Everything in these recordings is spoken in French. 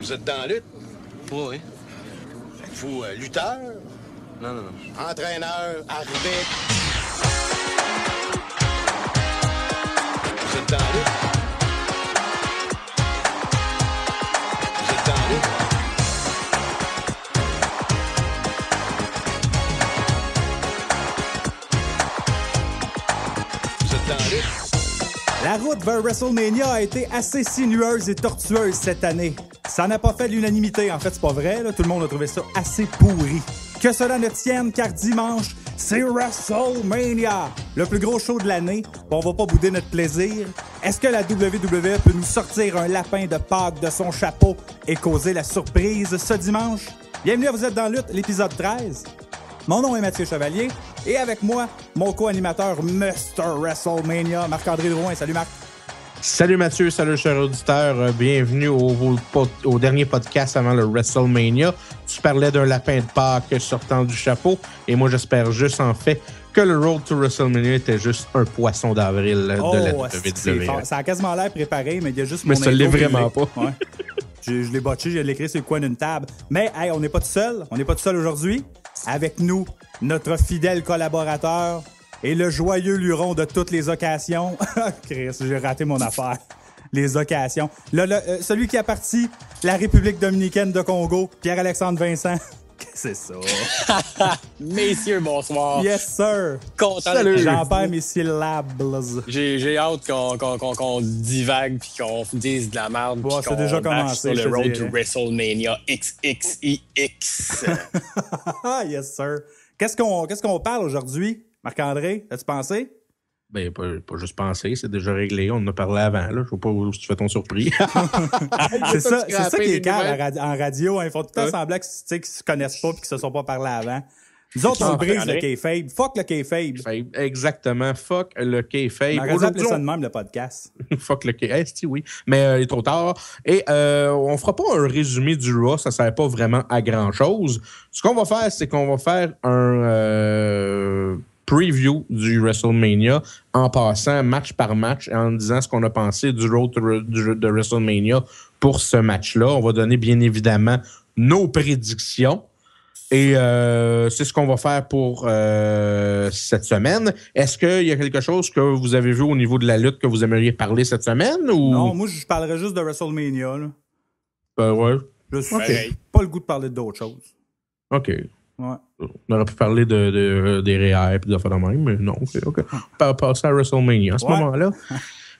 Vous êtes dans la lutte? Oui. Êtes-vous lutteur? Non. Entraîneur, arbitre? Vous êtes dans la lutte? Vous êtes dans la lutte? Vous êtes dans la lutte? La route vers WrestleMania a été assez sinueuse et tortueuse cette année. Ça n'a pas fait l'unanimité, en fait, c'est pas vrai, là. Tout le monde a trouvé ça assez pourri. Que cela ne tienne, car dimanche, c'est WrestleMania, le plus gros show de l'année. On va pas bouder notre plaisir. Est-ce que la WWE peut nous sortir un lapin de Pâques de son chapeau et causer la surprise ce dimanche? Bienvenue à Vous êtes dans la lutte, l'épisode 13. Mon nom est Mathieu Chevalier et avec moi, mon co-animateur Mr. WrestleMania, Marc-André Drouin. Salut Marc. Salut Mathieu, salut chers auditeurs, bienvenue au dernier podcast avant le WrestleMania. Tu parlais d'un lapin de Pâques sortant du chapeau et moi j'espère juste en fait que le Road to WrestleMania était juste un poisson d'avril de la WWE. Ça a quasiment l'air préparé, mais il y a juste mon mais ça l'est vraiment pas. Ouais. Je l'ai botché, je l'ai écrit sur le coin d'une table. Mais hey, on n'est pas tout seul, aujourd'hui. Avec nous, notre fidèle collaborateur et le joyeux luron de toutes les occasions. Chris, j'ai raté mon affaire. Les occasions. Celui qui a parti la République dominicaine de Congo, Pierre-Alexandre Vincent. C'est ça. Messieurs, bonsoir. Yes, sir. Content. J'en perds mes syllabes. J'ai hâte qu'on divague puis qu'on dise de la merde. Bon, c'est déjà commencé. Sur le road to WrestleMania XXIX. Yes, sir. Qu'est-ce qu'on parle aujourd'hui, Marc-André? As-tu pensé? Ben, pas juste penser, c'est déjà réglé. On en a parlé avant, là. Je sais pas où tu fais ton surpris. c'est ça qui est calme en radio. Hein. Ils font tout le temps semblant qu'ils se connaissent pas et qu'ils se sont pas parlé avant. Nous autres, on brise le kayfabe. Fuck le kayfabe. Exactement. Fuck le kayfabe. On aurait dû appeler ça de même, le podcast. Fuck le kayfabe. Oui. Mais il est trop tard. Et on fera pas un résumé du Raw. Ça sert pas vraiment à grand-chose. Ce qu'on va faire, c'est qu'on va faire un preview du WrestleMania en passant match par match et en disant ce qu'on a pensé du Road de WrestleMania pour ce match-là. On va donner bien évidemment nos prédictions et c'est ce qu'on va faire pour cette semaine. Est-ce qu'il y a quelque chose que vous avez vu au niveau de la lutte que vous aimeriez parler cette semaine? Ou... Non, moi je parlerais juste de WrestleMania. Là. Ouais. Je suis pas le goût de parler d'autres choses. OK. Ouais. On aurait pu parler des REER et de faire de même, mais non. OK. Passer à WrestleMania à ce moment-là.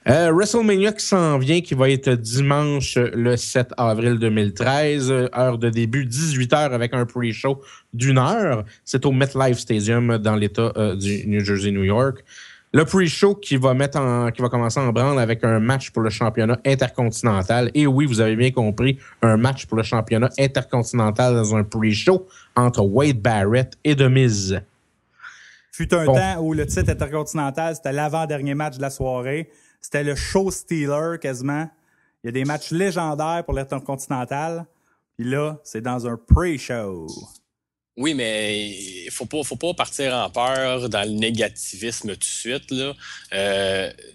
WrestleMania qui s'en vient, qui va être dimanche le 7 avril 2013, heure de début 18h avec un pre-show d'1 heure. C'est au MetLife Stadium dans l'État du New Jersey, New York. Le pre-show qui va commencer en branle avec un match pour le championnat intercontinental. Et oui, vous avez bien compris, un match pour le championnat intercontinental dans un pre-show entre Wade Barrett et The Miz. Fut un temps où le titre intercontinental, c'était l'avant-dernier match de la soirée. C'était le show stealer quasiment. Il y a des matchs légendaires pour l'intercontinental. Puis là, c'est dans un pre-show. Oui, mais il faut pas partir en peur dans le négativisme tout de suite. Là.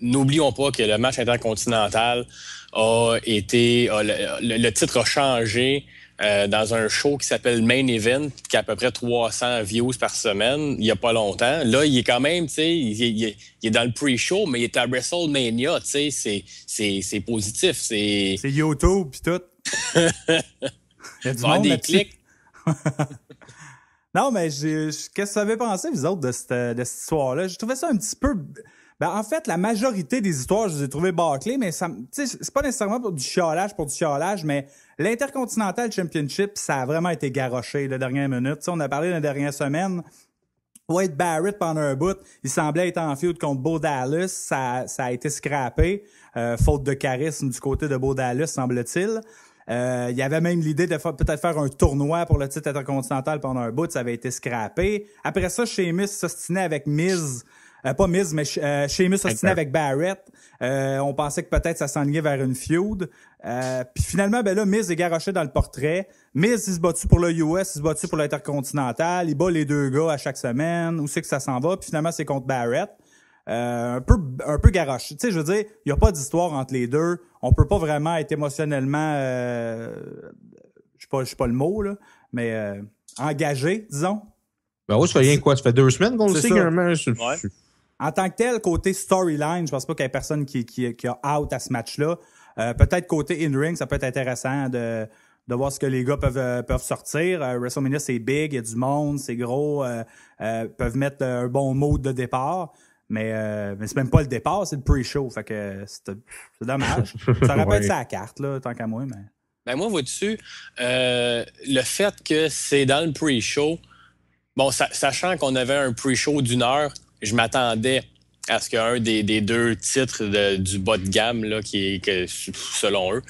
N'oublions pas que le match intercontinental a été... le titre a changé dans un show qui s'appelle Main Event, qui a à peu près 300 views par semaine, il n'y a pas longtemps. Là, il est quand même, tu sais, il est dans le pre-show, mais il est à WrestleMania, tu sais, c'est positif. C'est YouTube pis tout. Il y a du monde des clics. Non, mais qu'est-ce que vous avez pensé, vous autres, de cette histoire-là? Je trouvais ça un petit peu... Ben, en fait, la majorité des histoires, je les ai trouvées bâclées, mais c'est pas nécessairement pour du chiolage, mais l'Intercontinental Championship, ça a vraiment été garoché la dernière minute. T'sais, on a parlé la dernière semaine. Wade Barrett, pendant un bout, il semblait être en feud contre Bo Dallas. Ça a été scrappé, faute de charisme du côté de Bo Dallas, semble-t-il. Il y avait même l'idée de peut-être faire un tournoi pour le titre intercontinental pendant un bout, ça avait été scrappé. Après ça, Sheamus s'ostinait avec Miz. Pas Miz, mais Sheamus s'ostinait avec Barrett. On pensait que peut-être ça s'enlignait vers une feud. Puis finalement, ben là, Miz est garoché dans le portrait. Miz, il se bat-tu pour le US, il se bat-tu pour l'intercontinental. Il bat les deux gars à chaque semaine. Où c'est que ça s'en va? Puis finalement, c'est contre Barrett. un peu garoche. Tu sais, je veux dire, il n'y a pas d'histoire entre les deux. On peut pas vraiment être émotionnellement, je sais pas le mot, là, mais engagé, disons. Ben oui, ça fait rien quoi? Ça fait 2 semaines qu'on le C'est sait ça. qu'un match. Ouais. En tant que tel, côté storyline, je pense pas qu'il y ait personne qui a out à ce match-là. Peut-être côté in-ring, ça peut être intéressant de voir ce que les gars peuvent sortir. WrestleMania, c'est big, il y a du monde, c'est gros, peuvent mettre un bon mode de départ. Mais c'est même pas le départ, c'est le pre-show. Fait que c'est dommage. Ça aurait pu être ça à la carte, là, tant qu'à moi, mais. Ben moi, vois-tu, le fait que c'est dans le pre-show, bon, sachant qu'on avait un pre-show d'1 heure, je m'attendais à ce qu'un des 2 titres du bas de gamme, là, que, selon eux,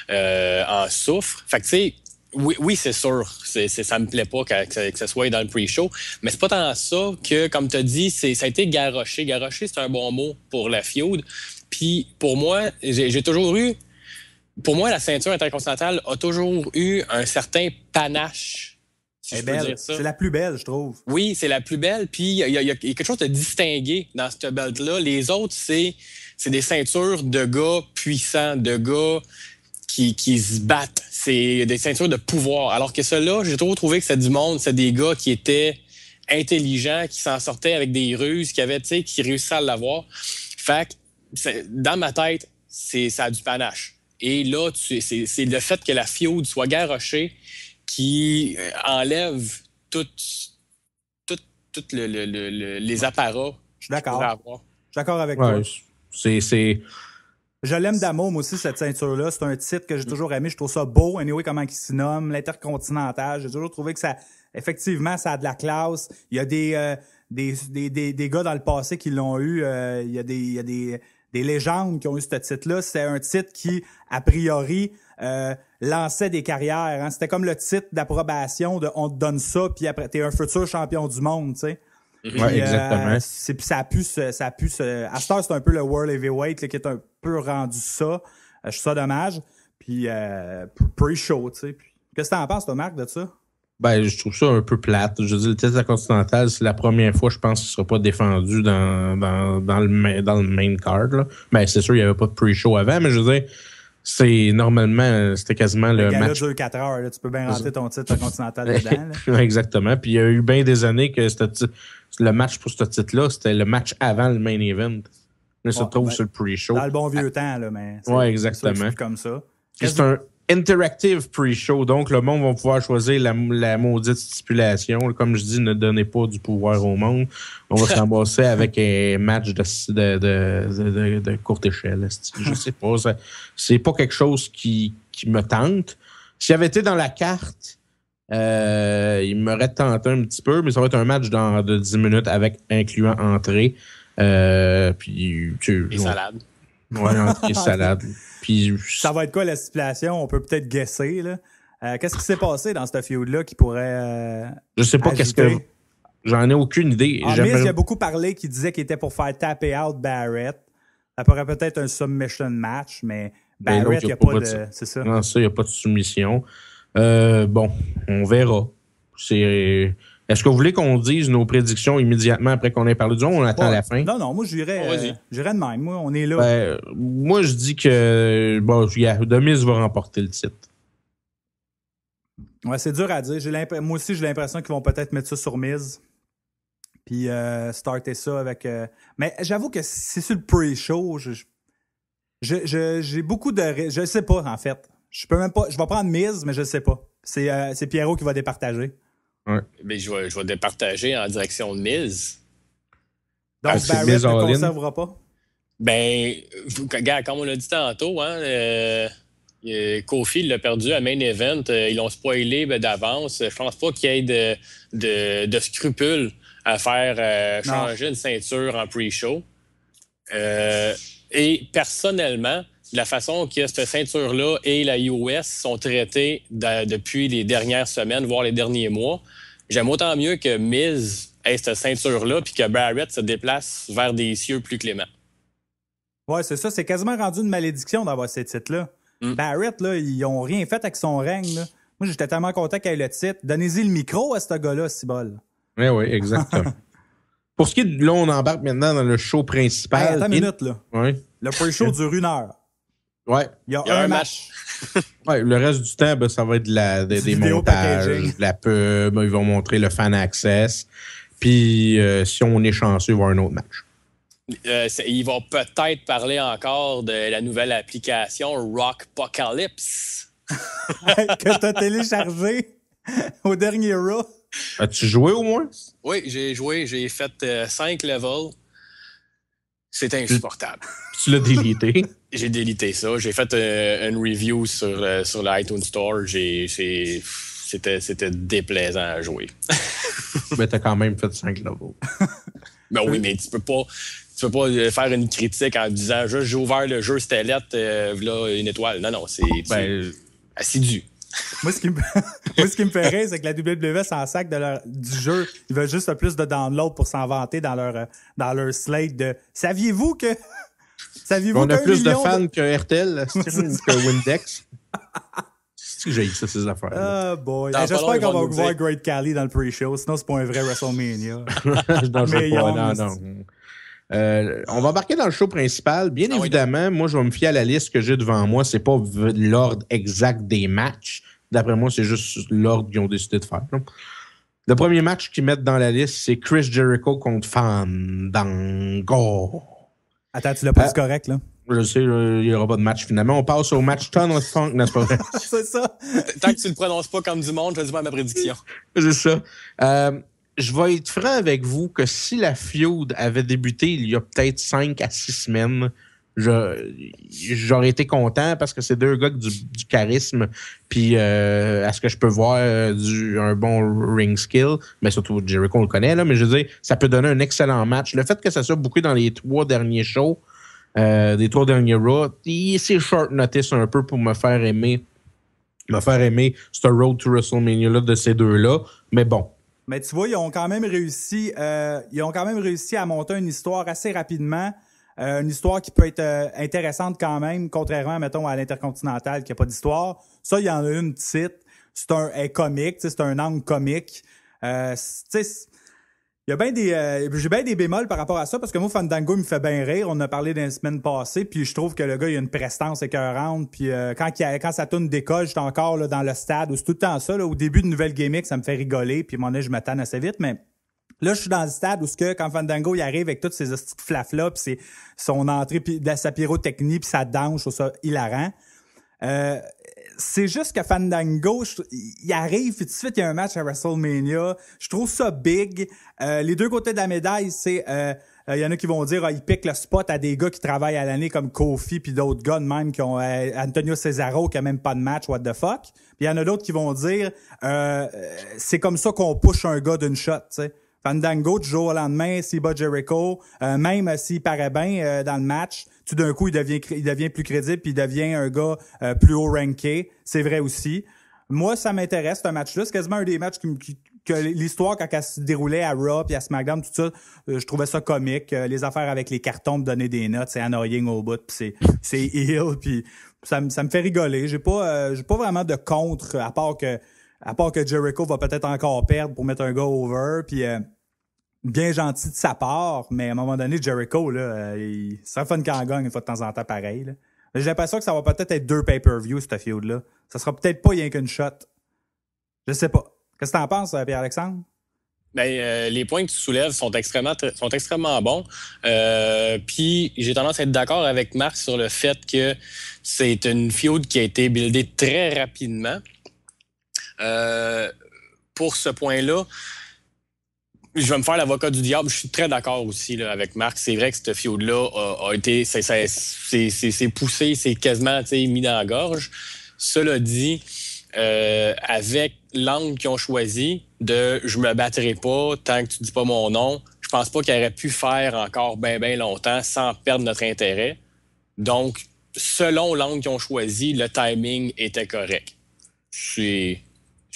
en souffre. Fait que, tu sais, oui, c'est sûr, ça me plaît pas que ça soit dans le pre-show, mais c'est pas tant ça que, comme tu as dit, ça a été garoché. Garoché, c'est un bon mot pour la feud. Puis, pour moi, j'ai toujours eu... Pour moi, la ceinture intercontinentale a toujours eu un certain panache. Si je peux dire ça. C'est la plus belle, je trouve. Oui, c'est la plus belle. Puis il y a quelque chose de distingué dans cette belt-là. Les autres, c'est des ceintures de gars puissants, de gars qui se battent. C'est des ceintures de pouvoir. Alors que ceux-là, j'ai toujours trouvé que c'est du monde, c'est des gars qui étaient intelligents, qui s'en sortaient avec des ruses, qui réussissaient à l'avoir. Fait que, dans ma tête, ça a du panache. Et là, c'est le fait que la feud soit garochée qui enlève tout les apparats. Je suis d'accord. Je Je suis d'accord avec Ouais, toi. Je l'aime d'amour, moi aussi, cette ceinture-là. C'est un titre que j'ai toujours aimé. Je trouve ça beau. Anyway, comment il se nomme, l'Intercontinental. J'ai toujours trouvé que effectivement, ça a de la classe. Il y a des gars dans le passé qui l'ont eu. Il y a des légendes qui ont eu ce titre-là. C'est un titre qui, a priori, lançait des carrières. Hein. C'était comme le titre d'approbation de on te donne ça, puis après, t'es un futur champion du monde, tu sais. Ouais, exactement. Puis ça a pu à cette heure, c'est un peu le World Heavyweight là, qui est un peu rendu ça. Je trouve ça dommage. Puis pre-show, tu sais. Qu'est-ce que t'en penses, toi, Marc, de ça? Ben, je trouve ça un peu plate. Je veux dire, le titre intercontinental, c'est la première fois, je pense, qu'il ne sera pas défendu dans le main card. Là. Ben, c'est sûr, il n'y avait pas de pre-show avant, mais je veux dire, c'était quasiment le match. Le 4 heures, là, tu peux bien rentrer ton titre intercontinental dedans. Là. Exactement. Puis il y a eu bien des années que le match pour ce titre-là, c'était le match avant le main event. Là, ça se trouve sur le pre-show. Dans le bon vieux temps, là, mais. Ouais, exactement. C'est comme ça. C'est un interactive pre-show, donc le monde va pouvoir choisir la maudite stipulation. Comme je dis, ne donnez pas du pouvoir au monde. On va se ramasser avec un match de courte échelle. Je sais pas. C'est pas quelque chose qui me tente. S'il avait été dans la carte, il m'aurait tenté un petit peu, mais ça va être un match de 10 minutes avec incluant entrée. Puis, et salade. Ouais, entrée, salade. Puis, ça va être quoi la stipulation? On peut peut-être guesser, là. Qu'est-ce qui s'est passé dans cette feud-là qui pourrait. Je sais pas ajouter? J'en ai aucune idée. Miz, il y a beaucoup parlé qui disait qu'il était pour faire taper out Barrett. Ça pourrait peut-être un submission match, mais Barrett, il n'y a pas de. C'est ça. Non, ça, il n'y a pas de soumission. Bon, on verra. Est-ce que vous voulez qu'on dise nos prédictions immédiatement après qu'on ait parlé du nom ou on attend la fin? Non, moi, j'irais de même. Moi, on est là. Ben, moi, je dis que The Miz va remporter le titre. Ouais, c'est dur à dire. Moi aussi, j'ai l'impression qu'ils vont peut-être mettre ça sur Miz. Puis starter ça avec. Mais j'avoue que c'est sur le pre-show. J'ai beaucoup de. Je sais pas, en fait. Je peux même pas. Je vais prendre Miz, mais je sais pas. C'est Pierrot qui va départager. Ouais. Mais je vais départager en direction de Miz. Donc, Barrett ne conservera pas? Ben, regarde, comme on l'a dit tantôt, hein, Kofi l'a perdu à Main Event. Ils l'ont spoilé d'avance. Je pense pas qu'il y ait de scrupules à faire changer une ceinture en pre-show. Et personnellement, la façon que cette ceinture-là et la US sont traitées depuis les dernières semaines, voire les derniers mois, j'aime autant mieux que Miz ait cette ceinture-là puis que Barrett se déplace vers des cieux plus cléments. Ouais, c'est ça. C'est quasiment rendu une malédiction d'avoir ces titres-là. Barrett, là, ils n'ont rien fait avec son règne. Là. Moi, j'étais tellement content qu'il ait le titre. Donnez-y le micro à ce gars-là, Cibol. Oui, exactement. Pour ce qui est de, là, on embarque maintenant dans le show principal. Hey, attends une minute, là. Ouais. Le pre-show dure 1 heure. Ouais. Il y a un match. Ouais, le reste du temps, ben, ça va être des vidéo montages, packaging. de la pub, ils vont montrer le fan access. Puis, si on est chanceux, il va y avoir un autre match. Ils vont peut-être parler encore de la nouvelle application Rockpocalypse. Que t'as téléchargé au dernier Raw. As-tu joué au moins? Oui, j'ai joué, j'ai fait 5 levels. C'est insupportable. Tu l'as délité. J'ai délité ça. J'ai fait une review sur l'iTunes Store. C'était déplaisant à jouer. Mais t'as quand même fait 5 levels. Ben oui, mais tu peux pas faire une critique en disant juste j'ai ouvert le jeu, c'était lettre, là, une étoile. Non, c'est assidu. Moi, ce qui me fait rire, c'est que la WWE s'en sac du jeu. Ils veulent juste plus de download pour s'en vanter dans leur slate de « Saviez-vous que... » On a plus de fans que RTL, que Windex. C'est que j'ai eu ça, ces affaires. Ah, boy. J'espère qu'on va voir Great Khali dans le pre-show, sinon c'est pas un vrai WrestleMania. Non. On va embarquer dans le show principal. Bien évidemment, moi, je vais me fier à la liste que j'ai devant moi. C'est pas l'ordre exact des matchs. D'après moi, c'est juste l'ordre qu'ils ont décidé de faire. Non? Le premier match qu'ils mettent dans la liste, c'est Chris Jericho contre Fandango. Attends, tu l'as pas dit correct, là? Je sais, il n'y aura pas de match finalement. On passe au match Ton of Funk, n'est-ce pas vrai? C'est ça. Tant que tu le prononces pas comme du monde, je dis pas ma prédiction. C'est ça. Je vais être franc avec vous que si la feud avait débuté il y a peut-être 5 à 6 semaines, j'aurais été content parce que c'est deux gars du charisme puis à ce que je peux voir un bon ring skill, mais surtout Jericho on le connaît là, mais je veux dire ça peut donner un excellent match. Le fait que ça soit booké dans les 3 derniers shows, des 3 derniers Raw, c'est short notice un peu pour me faire aimer ce Road to WrestleMania là de ces deux-là, mais bon. Mais tu vois, ils ont quand même réussi à monter une histoire assez rapidement. Une histoire qui peut être intéressante quand même, contrairement, mettons, à l'Intercontinental qui n'a pas d'histoire. Ça, il y en a une petite. C'est un comique, c'est un angle comique. Il y a bien j'ai bien des bémols par rapport à ça parce que moi, Fandango, il me fait bien rire. On en a parlé dans les semaines passées, puis je trouve que le gars, il a une prestance écœurante. Puis quand sa tourne décolle, j'étais encore là, dans le stade. C'est tout le temps ça. Là, au début de nouvelle gimmick, ça me fait rigoler. Puis je me tanne assez vite, mais là, je suis dans le stade où quand Fandango il arrive avec toutes ces hosties de flaflas, puis son entrée, puis sa pyrotechnie, puis sa danse, je trouve ça hilarant. C'est juste que Fandango, il arrive, puis tout de suite, il y a un match à WrestleMania. Je trouve ça big. Les deux côtés de la médaille, c'est... il y en a qui vont dire ils piquent le spot à des gars qui travaillent à l'année comme Kofi puis d'autres gars de même qui ont Antonio Cesaro qui a même pas de match, what the fuck. Puis il y en a d'autres qui vont dire c'est comme ça qu'on push un gars d'une shot, tu sais. Fandango, du jour au lendemain, s'il bat Jericho, même s'il paraît bien dans le match, tout d'un coup, il devient plus crédible puis il devient un gars plus haut ranké. C'est vrai aussi. Moi, ça m'intéresse, ce match-là. C'est quasiment un des matchs que l'histoire, quand elle se déroulait à Raw puis à SmackDown, tout ça, je trouvais ça comique. Les affaires avec les cartons de donner des notes, c'est annoying au bout, puis c'est heel, puis ça me fait rigoler. J'ai pas vraiment de contre, à part que Jericho va peut-être encore perdre pour mettre un gars over, puis bien gentil de sa part, mais à un moment donné, Jericho, là, ça fun quand gagne une fois de temps en temps pareil. Là. J'ai l'impression que ça va peut-être être 2 pay-per-view, cette feud-là. Ça sera peut-être pas rien qu'une shot. Je sais pas. Qu'est-ce que t'en penses, Pierre-Alexandre? Ben, les points que tu soulèves sont extrêmement bons. Puis j'ai tendance à être d'accord avec Marc sur le fait que c'est une feud qui a été buildée très rapidement. Pour ce point-là, je vais me faire l'avocat du diable. Je suis très d'accord aussi là, avec Marc. C'est vrai que cette feud-là a été... C'est poussé, c'est quasiment mis dans la gorge. Cela dit, avec l'angle qu'ils ont choisi de « je me battrai pas tant que tu dis pas mon nom », je pense pas qu'ils auraient pu faire encore bien longtemps sans perdre notre intérêt. Donc, selon l'angle qu'ils ont choisi, le timing était correct. Je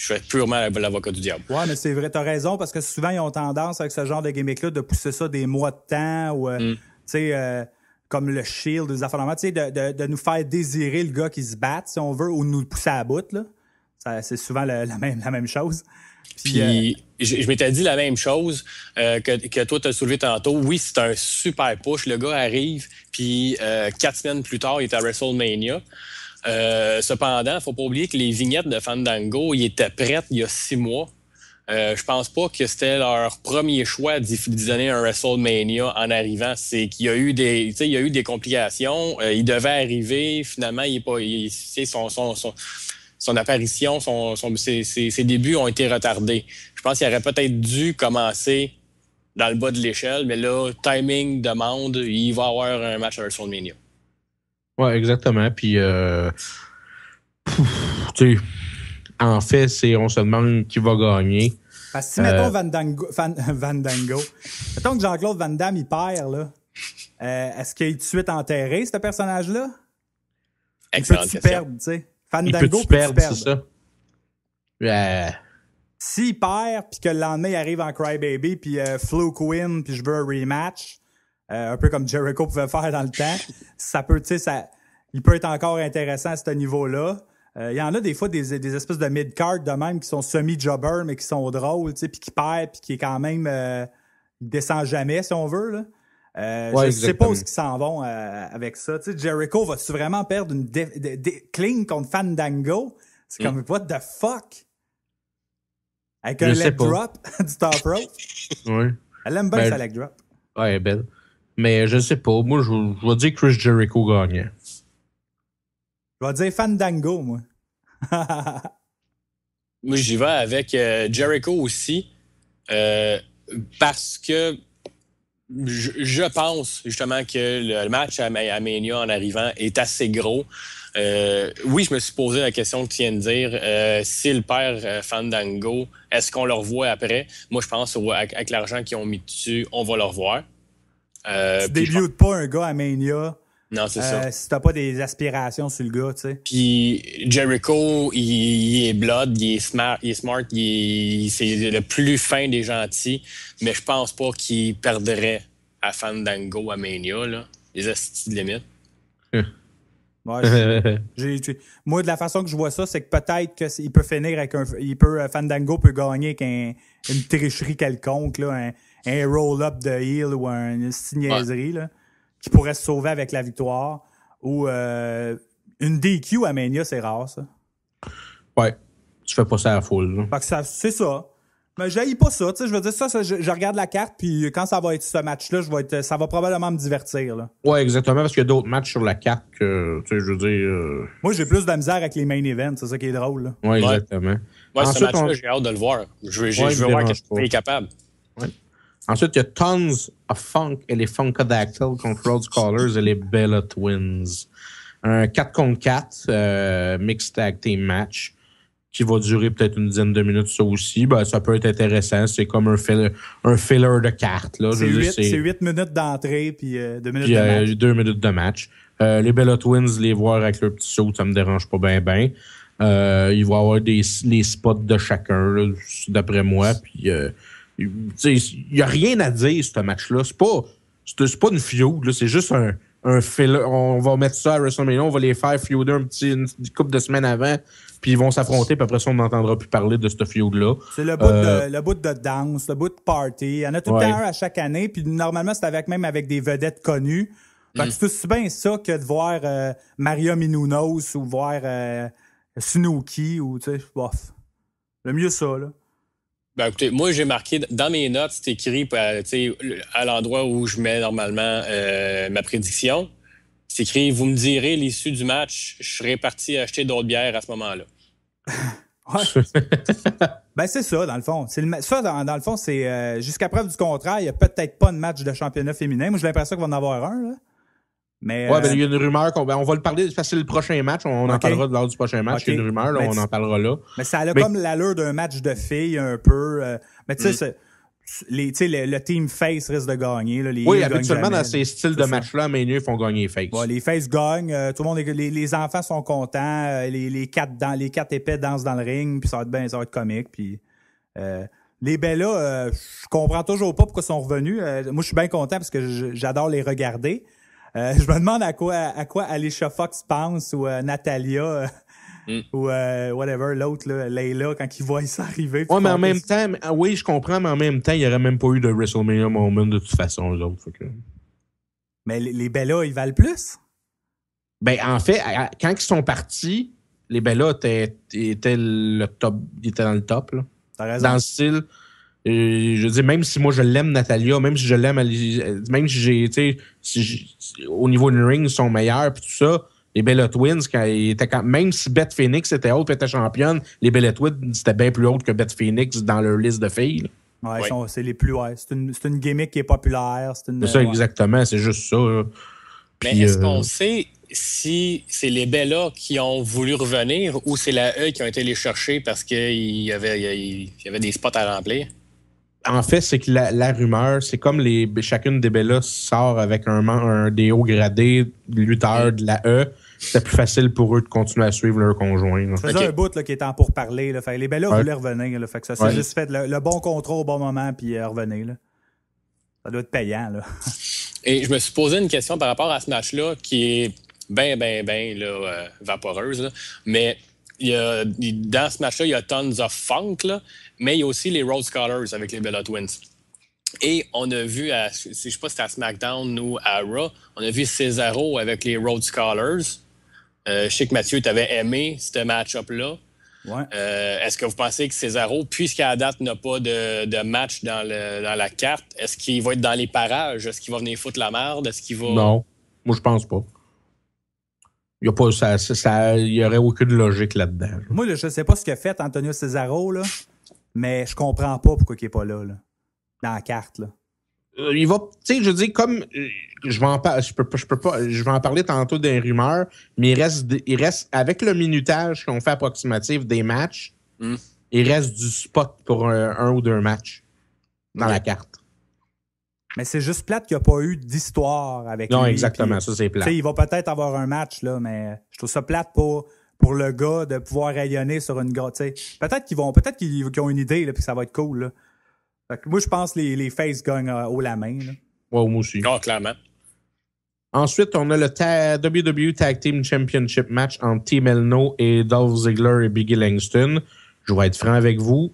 fais purement l'avocat du diable. Ouais, mais c'est vrai, t'as raison, parce que souvent, ils ont tendance, avec ce genre de gimmick-là, de pousser ça des mois de temps, ou, tu sais, comme le Shield, des affaires normales, tu sais, de nous faire désirer le gars qui se batte, si on veut, ou nous le pousser à bout, là. C'est souvent la même chose. Puis je m'étais dit la même chose que toi, tu as soulevé tantôt. Oui, c'est un super push. Le gars arrive, puis 4 semaines plus tard, il est à WrestleMania. Cependant, il ne faut pas oublier que les vignettes de Fandango, ils étaient prêtes il y a 6 mois. Je pense pas que c'était leur premier choix d'y donner un WrestleMania en arrivant. C'est qu'il y a eu des complications. Il devait arriver. Finalement, son apparition, ses débuts ont été retardés. Je pense qu'il aurait peut-être dû commencer dans le bas de l'échelle, mais là, timing demande, il va avoir un match à WrestleMania. Oui, exactement. Puis, tu sais, en fait, on se demande qui va gagner. Parce que si, mettons, Fandango, mettons que Jean-Claude Van Damme, il perd, là, est-ce qu'il est tout de suite enterré, ce personnage-là? Excellente question. Perdre, tu sais? Fandango peut-tu perdre, c'est ça? S'il perd, puis que le lendemain, il arrive en Crybaby, puis Fluke win, puis je veux un rematch, un peu comme Jericho pouvait faire dans le temps, ça peut, tu sais, il peut être encore intéressant à ce niveau-là. Il y en a des fois des espèces de mid-card de même qui sont semi-jobbers, mais qui sont drôles, tu sais, puis qui perdent, puis qui est quand même... il descend jamais, si on veut, là. Je sais pas où ils s'en vont avec ça. Tu sais, Jericho, va-tu vraiment perdre une clean contre Fandango? C'est comme, what the fuck? Avec un leg drop du top rope? Oui. Elle aime bien sa leg drop. Ouais, elle est belle. Mais je sais pas. Moi, je vais dire Chris Jericho gagnait. Je vais dire Fandango, moi. Moi, j'y vais avec Jericho aussi. Parce que je pense justement que le match à Mania en arrivant est assez gros. Oui, je me suis posé la question que tu viens de dire. S'il perd Fandango, est-ce qu'on le revoit après? Moi, je pense avec l'argent qu'ils ont mis dessus, on va le revoir. Tu débutes pas un gars à Mania. Non, c'est ça. Si t'as pas des aspirations sur le gars, tu sais. Puis Jericho, il est blood, il est smart, c'est le plus fin des gentils, mais je pense pas qu'il perdrait à Fandango à Mania, là. Les astuces de limite. Ouais, moi, de la façon que je vois ça, c'est que peut-être qu'il peut finir avec Fandango peut gagner avec une tricherie quelconque, là, un roll-up de heel ou une niaiserie, là, qui pourrait se sauver avec la victoire. Ou une DQ à Mania, c'est rare, ça. Ouais, tu fais pas ça à la foule. Là. Fait que c'est ça. Mais j'haïs pas ça, tu sais, je veux dire ça, je regarde la carte, puis quand ça va être ce match-là, ça va probablement me divertir, là. Ouais, exactement, parce qu'il y a d'autres matchs sur la carte que, tu sais, je veux dire... Moi, j'ai plus de misère avec les main events, c'est ça qui est drôle, là. Ouais, exactement. Ouais, ce match-là, j'ai hâte de le voir. Je veux voir qu'est-ce qu'il est capable. Ouais. Ensuite, il y a Tons of Funk et les Funkadactyl contre Rhodes Callers et les Bella Twins. Un 4 contre 4 mixed tag team match qui va durer peut-être une dizaine de minutes, ça aussi. Ben, ça peut être intéressant. C'est comme un filler de cartes. Là. C'est 8 minutes d'entrée puis 2 minutes de match. 2 minutes de match. Les Bella Twins, les voir avec leur petit saut, ça me dérange pas bien. Il va y avoir les spots de chacun, là, d'après moi. Puis, il n'y a rien à dire, ce match-là. C'est pas une feud, là. C'est juste un filler. On va mettre ça à WrestleMania, on va les faire feuder une couple de semaines avant, puis ils vont s'affronter, puis après ça, on n'entendra plus parler de ce feud-là. C'est le bout de danse, le bout de party. Il y en a tout le temps un à chaque année, puis normalement, c'est même avec des vedettes connues. Fait que c'est aussi bien ça que de voir Maria Menounos ou voir Snooki ou, tu sais, bof. Le mieux ça, là. Ben écoutez, moi j'ai marqué dans mes notes, c'est écrit à l'endroit où je mets normalement ma prédiction. C'est écrit, vous me direz l'issue du match, je serai parti acheter d'autres bières à ce moment-là. Ouais. Ben c'est ça, dans le fond. Dans le fond, c'est jusqu'à preuve du contraire, il n'y a peut-être pas de match de championnat féminin. Moi, j'ai l'impression qu'il va en avoir un, là. Mais, ouais, il y a une rumeur on va le parler, parce que c'est le prochain match, on en parlera lors du prochain match, il y a une rumeur, là, on en parlera là. Mais ça a comme l'allure d'un match de filles un peu. Mais tu sais, le team face risque de gagner. Là, oui, habituellement, dans ces styles de match-là, mais ils font gagner face. Ouais, les face gagnent, tout le monde, les enfants sont contents, les quatre épais dansent dans le ring, puis ça va être comique, puis... les Bellas, je comprends toujours pas pourquoi ils sont revenus. Moi, je suis bien content parce que j'adore les regarder. Je me demande à quoi Alicia Fox pense ou Natalia Ou whatever, l'autre, là, Layla, quand il voit ça arriver. Ouais, mais en même temps, oui, je comprends, mais en même temps, il n'y aurait même pas eu de WrestleMania Moment de toute façon, eux autres. Que... Mais les Bellas, ils valent plus? Ben, en fait, quand ils sont partis, les Bellas étaient le top, ils étaient dans le top, là. T'as raison. Dans le style. Je veux dire, même si moi je l'aime, Natalia, même si je l'aime, même si j'ai, tu sais, au niveau du ring, ils sont meilleurs, puis tout ça, les Bella Twins, même si Beth Phoenix était haute et était championne, les Bella Twins, c'était bien plus haute que Beth Phoenix dans leur liste de filles. Ouais, c'est les plus. Ouais. C'est une gimmick qui est populaire. C'est ça, exactement, c'est juste ça. Mais Puis, est-ce qu'on sait si c'est les Bella qui ont voulu revenir ou c'est la E qui ont été les chercher parce qu'il y avait des spots à remplir? En fait, c'est que la rumeur, c'est comme chacune des Bellas sort avec un des hauts gradés lutteur de la E. C'était plus facile pour eux de continuer à suivre leur conjoint. Ça faisait un bout là, qui était en pourparler. Là. Fait, les Bellas voulaient revenir. Là. Fait que ça s'est juste fait le bon contrôle au bon moment puis revenir. Là. Ça doit être payant. Là. Et je me suis posé une question par rapport à ce match-là qui est bien vaporeuse. Là. Mais dans ce match-là, il y a Tons of Funk, là, mais il y a aussi les Rhodes Scholars avec les Bella Twins. Et on a vu, je ne sais pas si c'était à SmackDown ou à Raw, on a vu Cesaro avec les Rhodes Scholars. Je sais que Mathieu, tu avais aimé ce match-up-là. Ouais. Est-ce que vous pensez que Cesaro, puisqu'à la date n'a pas de match dans la carte, est-ce qu'il va être dans les parages? Est-ce qu'il va venir foutre la merde? Est-ce qu'il va... Non, moi je pense pas. Il y aurait aucune logique là-dedans. Moi, là, je sais pas ce qu'a fait Antonio Cesaro, là, mais je comprends pas pourquoi il est pas là, dans la carte. Là. Il va, tu sais, je dis comme je vais en parler tantôt des rumeurs, mais il reste avec le minutage qu'on fait approximatif des matchs, il reste du spot pour un ou deux matchs dans la carte. Mais c'est juste plate qu'il n'y a pas eu d'histoire avec lui. Non, exactement, puis, ça c'est plate. Il va peut-être avoir un match, là, mais je trouve ça plate pour le gars de pouvoir rayonner sur une gars. Peut-être qu'ils ont une idée, là, puis ça va être cool. Là. Fait que moi, je pense que les Face gagnent haut la main. Là. Ouais, moi aussi. Oh, clairement. Ensuite, on a le WWE Tag Team Championship match entre Team Elno et Dolph Ziggler et Biggie Langston. Je vais être franc avec vous,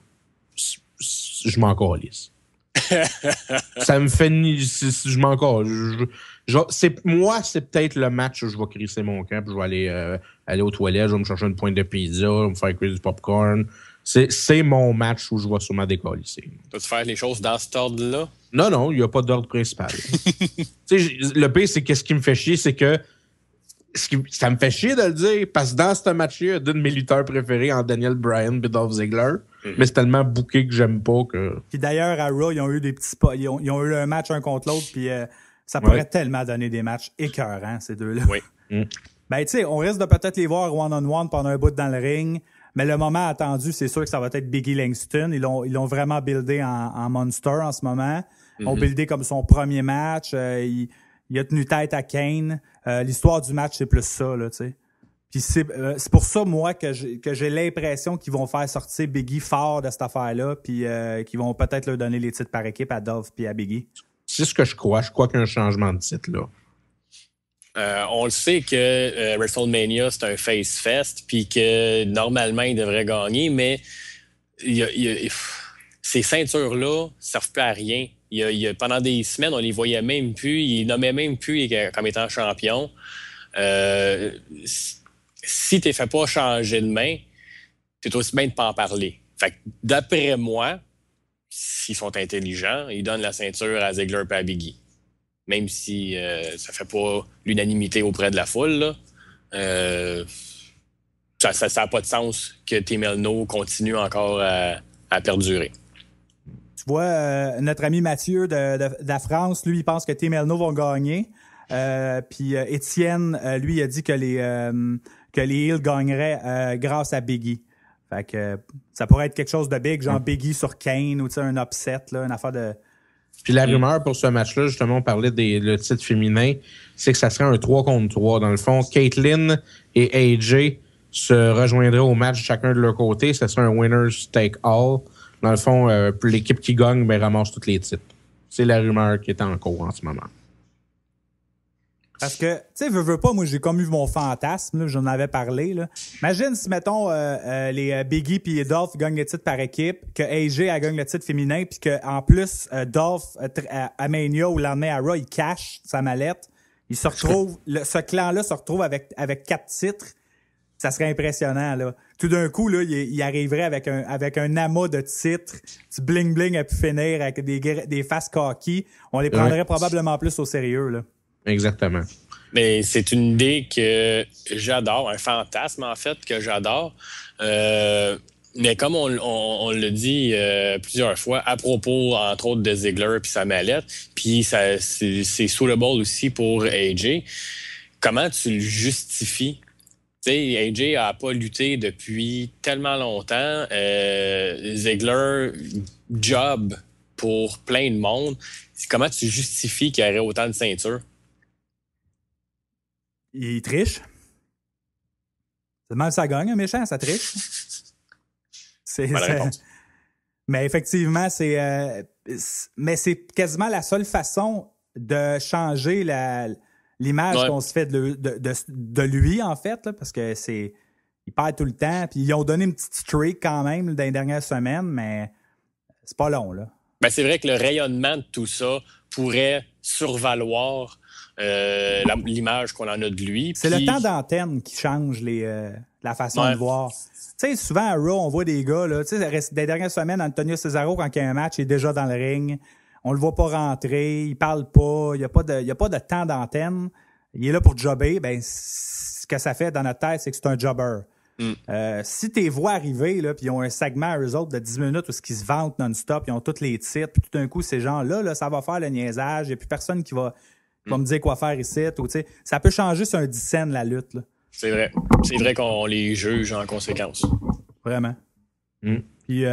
je m'en calisse. Ça me fait je m'en calisse. Moi, c'est peut-être le match où je vais crisser mon camp, puis je vais aller aux toilettes, je vais me chercher une pointe de pizza, je vais me faire cuire du popcorn. C'est mon match où je vais sûrement décalisser. Peux-tu faire les choses dans cet ordre-là? Non, il n'y a pas d'ordre principal. Le pire, c'est que ce qui me fait chier, c'est que ça me fait chier de le dire, parce que dans ce match-là, il y a deux de mes lutteurs préférés en Daniel Bryan et Dolph Ziggler, mais c'est tellement booké que j'aime pas que... Puis d'ailleurs, à Raw, ils ont eu des petits spots, ils ont eu un match un contre l'autre, puis ça pourrait tellement donner des matchs écœurants, ces deux-là. Oui. Ben, tu sais, on risque de peut-être les voir one-on-one pendant un bout dans le ring, mais le moment attendu, c'est sûr que ça va être Biggie Langston. Ils l'ont vraiment buildé en monster en ce moment. Ils ont buildé comme son premier match. Il a tenu tête à Kane. L'histoire du match, c'est plus ça, là, tu sais. Puis c'est pour ça, moi, que j'ai l'impression qu'ils vont faire sortir Biggie fort de cette affaire-là, puis qu'ils vont peut-être leur donner les titres par équipe à Dove puis à Biggie. C'est ce que je crois. Je crois qu'il y a un changement de titre, là. On le sait que WrestleMania, c'est un face fest, puis que normalement, il devrait gagner, mais ces ceintures-là ne servent plus à rien. Pendant des semaines, on les voyait même plus, ils nommaient même plus comme étant champion. Si tu ne fais pas changer de main, tu es aussi bien de pas en parler. Fait que, d'après moi, s'ils sont intelligents, ils donnent la ceinture à Ziggler et à Biggie. Même si ça fait pas l'unanimité auprès de la foule, là. Ça n'a pas de sens que Team Elno continue encore à perdurer. Tu vois, notre ami Mathieu de la France, lui, il pense que Team Elno vont gagner. Puis Étienne, lui, il a dit que les Heels gagneraient grâce à Biggie. Fait que ça pourrait être quelque chose de big, genre Biggie sur Kane ou un upset, là, une affaire de... Puis la rumeur pour ce match-là, justement, on parlait le titre féminin, c'est que ça serait un 3 contre 3. Dans le fond, Caitlyn et AJ se rejoindraient au match chacun de leur côté. Ça serait un winner's take all. Dans le fond, l'équipe qui gagne ramasse tous les titres. C'est la rumeur qui est en cours en ce moment. Parce que, tu sais, veux pas, moi, j'ai comme eu mon fantasme, là, j'en avais parlé, là. Imagine si, mettons, les Biggie puis Dolph gagnent le titre par équipe, que AJ a gagne le titre féminin, puis que en plus, Dolph, à Mania ou le lendemain à Raw, il cache sa mallette. Il se retrouve, ce clan-là se retrouve avec 4 titres. Ça serait impressionnant, là. Tout d'un coup, là, il arriverait avec un amas de titres, du bling-bling à pu finir, avec des faces cocky. On les prendrait probablement plus au sérieux, là. Exactement. Mais c'est une idée que j'adore, un fantasme, en fait, que j'adore. Mais comme on l'a dit plusieurs fois, à propos, entre autres, de Ziggler puis sa mallette, puis c'est suitable aussi pour AJ, comment tu le justifies? Tu sais, AJ n'a pas lutté depuis tellement longtemps. Ziggler, job pour plein de monde. Comment tu justifies qu'il y aurait autant de ceintures? Il triche. C'est même ça gagne, un méchant, ça triche. Mais effectivement, mais c'est quasiment la seule façon de changer l'image qu'on se fait de lui, en fait, là, parce que il perd tout le temps. Puis ils ont donné une petite streak quand même dans les dernières semaines, mais c'est pas long, là. Ben, c'est vrai que le rayonnement de tout ça pourrait survaloir l'image qu'on en a de lui. C'est le temps d'antenne qui change la façon de voir. Tu sais, souvent à Raw, on voit des gars, là, tu sais, des dernières semaines, Antonio Cesaro, quand il y a un match, il est déjà dans le ring. On le voit pas rentrer, il parle pas, il y a pas de temps d'antenne. Il est là pour jobber. Ben, ce que ça fait dans notre tête, c'est que c'est un jobber. Si tes vois arriver, là, puis ils ont un segment à eux autres de 10 minutes où ils se vantent non-stop, ils ont tous les titres, puis tout d'un coup, ces gens-là, là, ça va faire le niaisage. Il n'y a plus personne qui va me dire quoi faire ici. Ou, ça peut changer sur un 10 cents, la lutte. Là. C'est vrai. C'est vrai qu'on les juge en conséquence. Vraiment. Puis,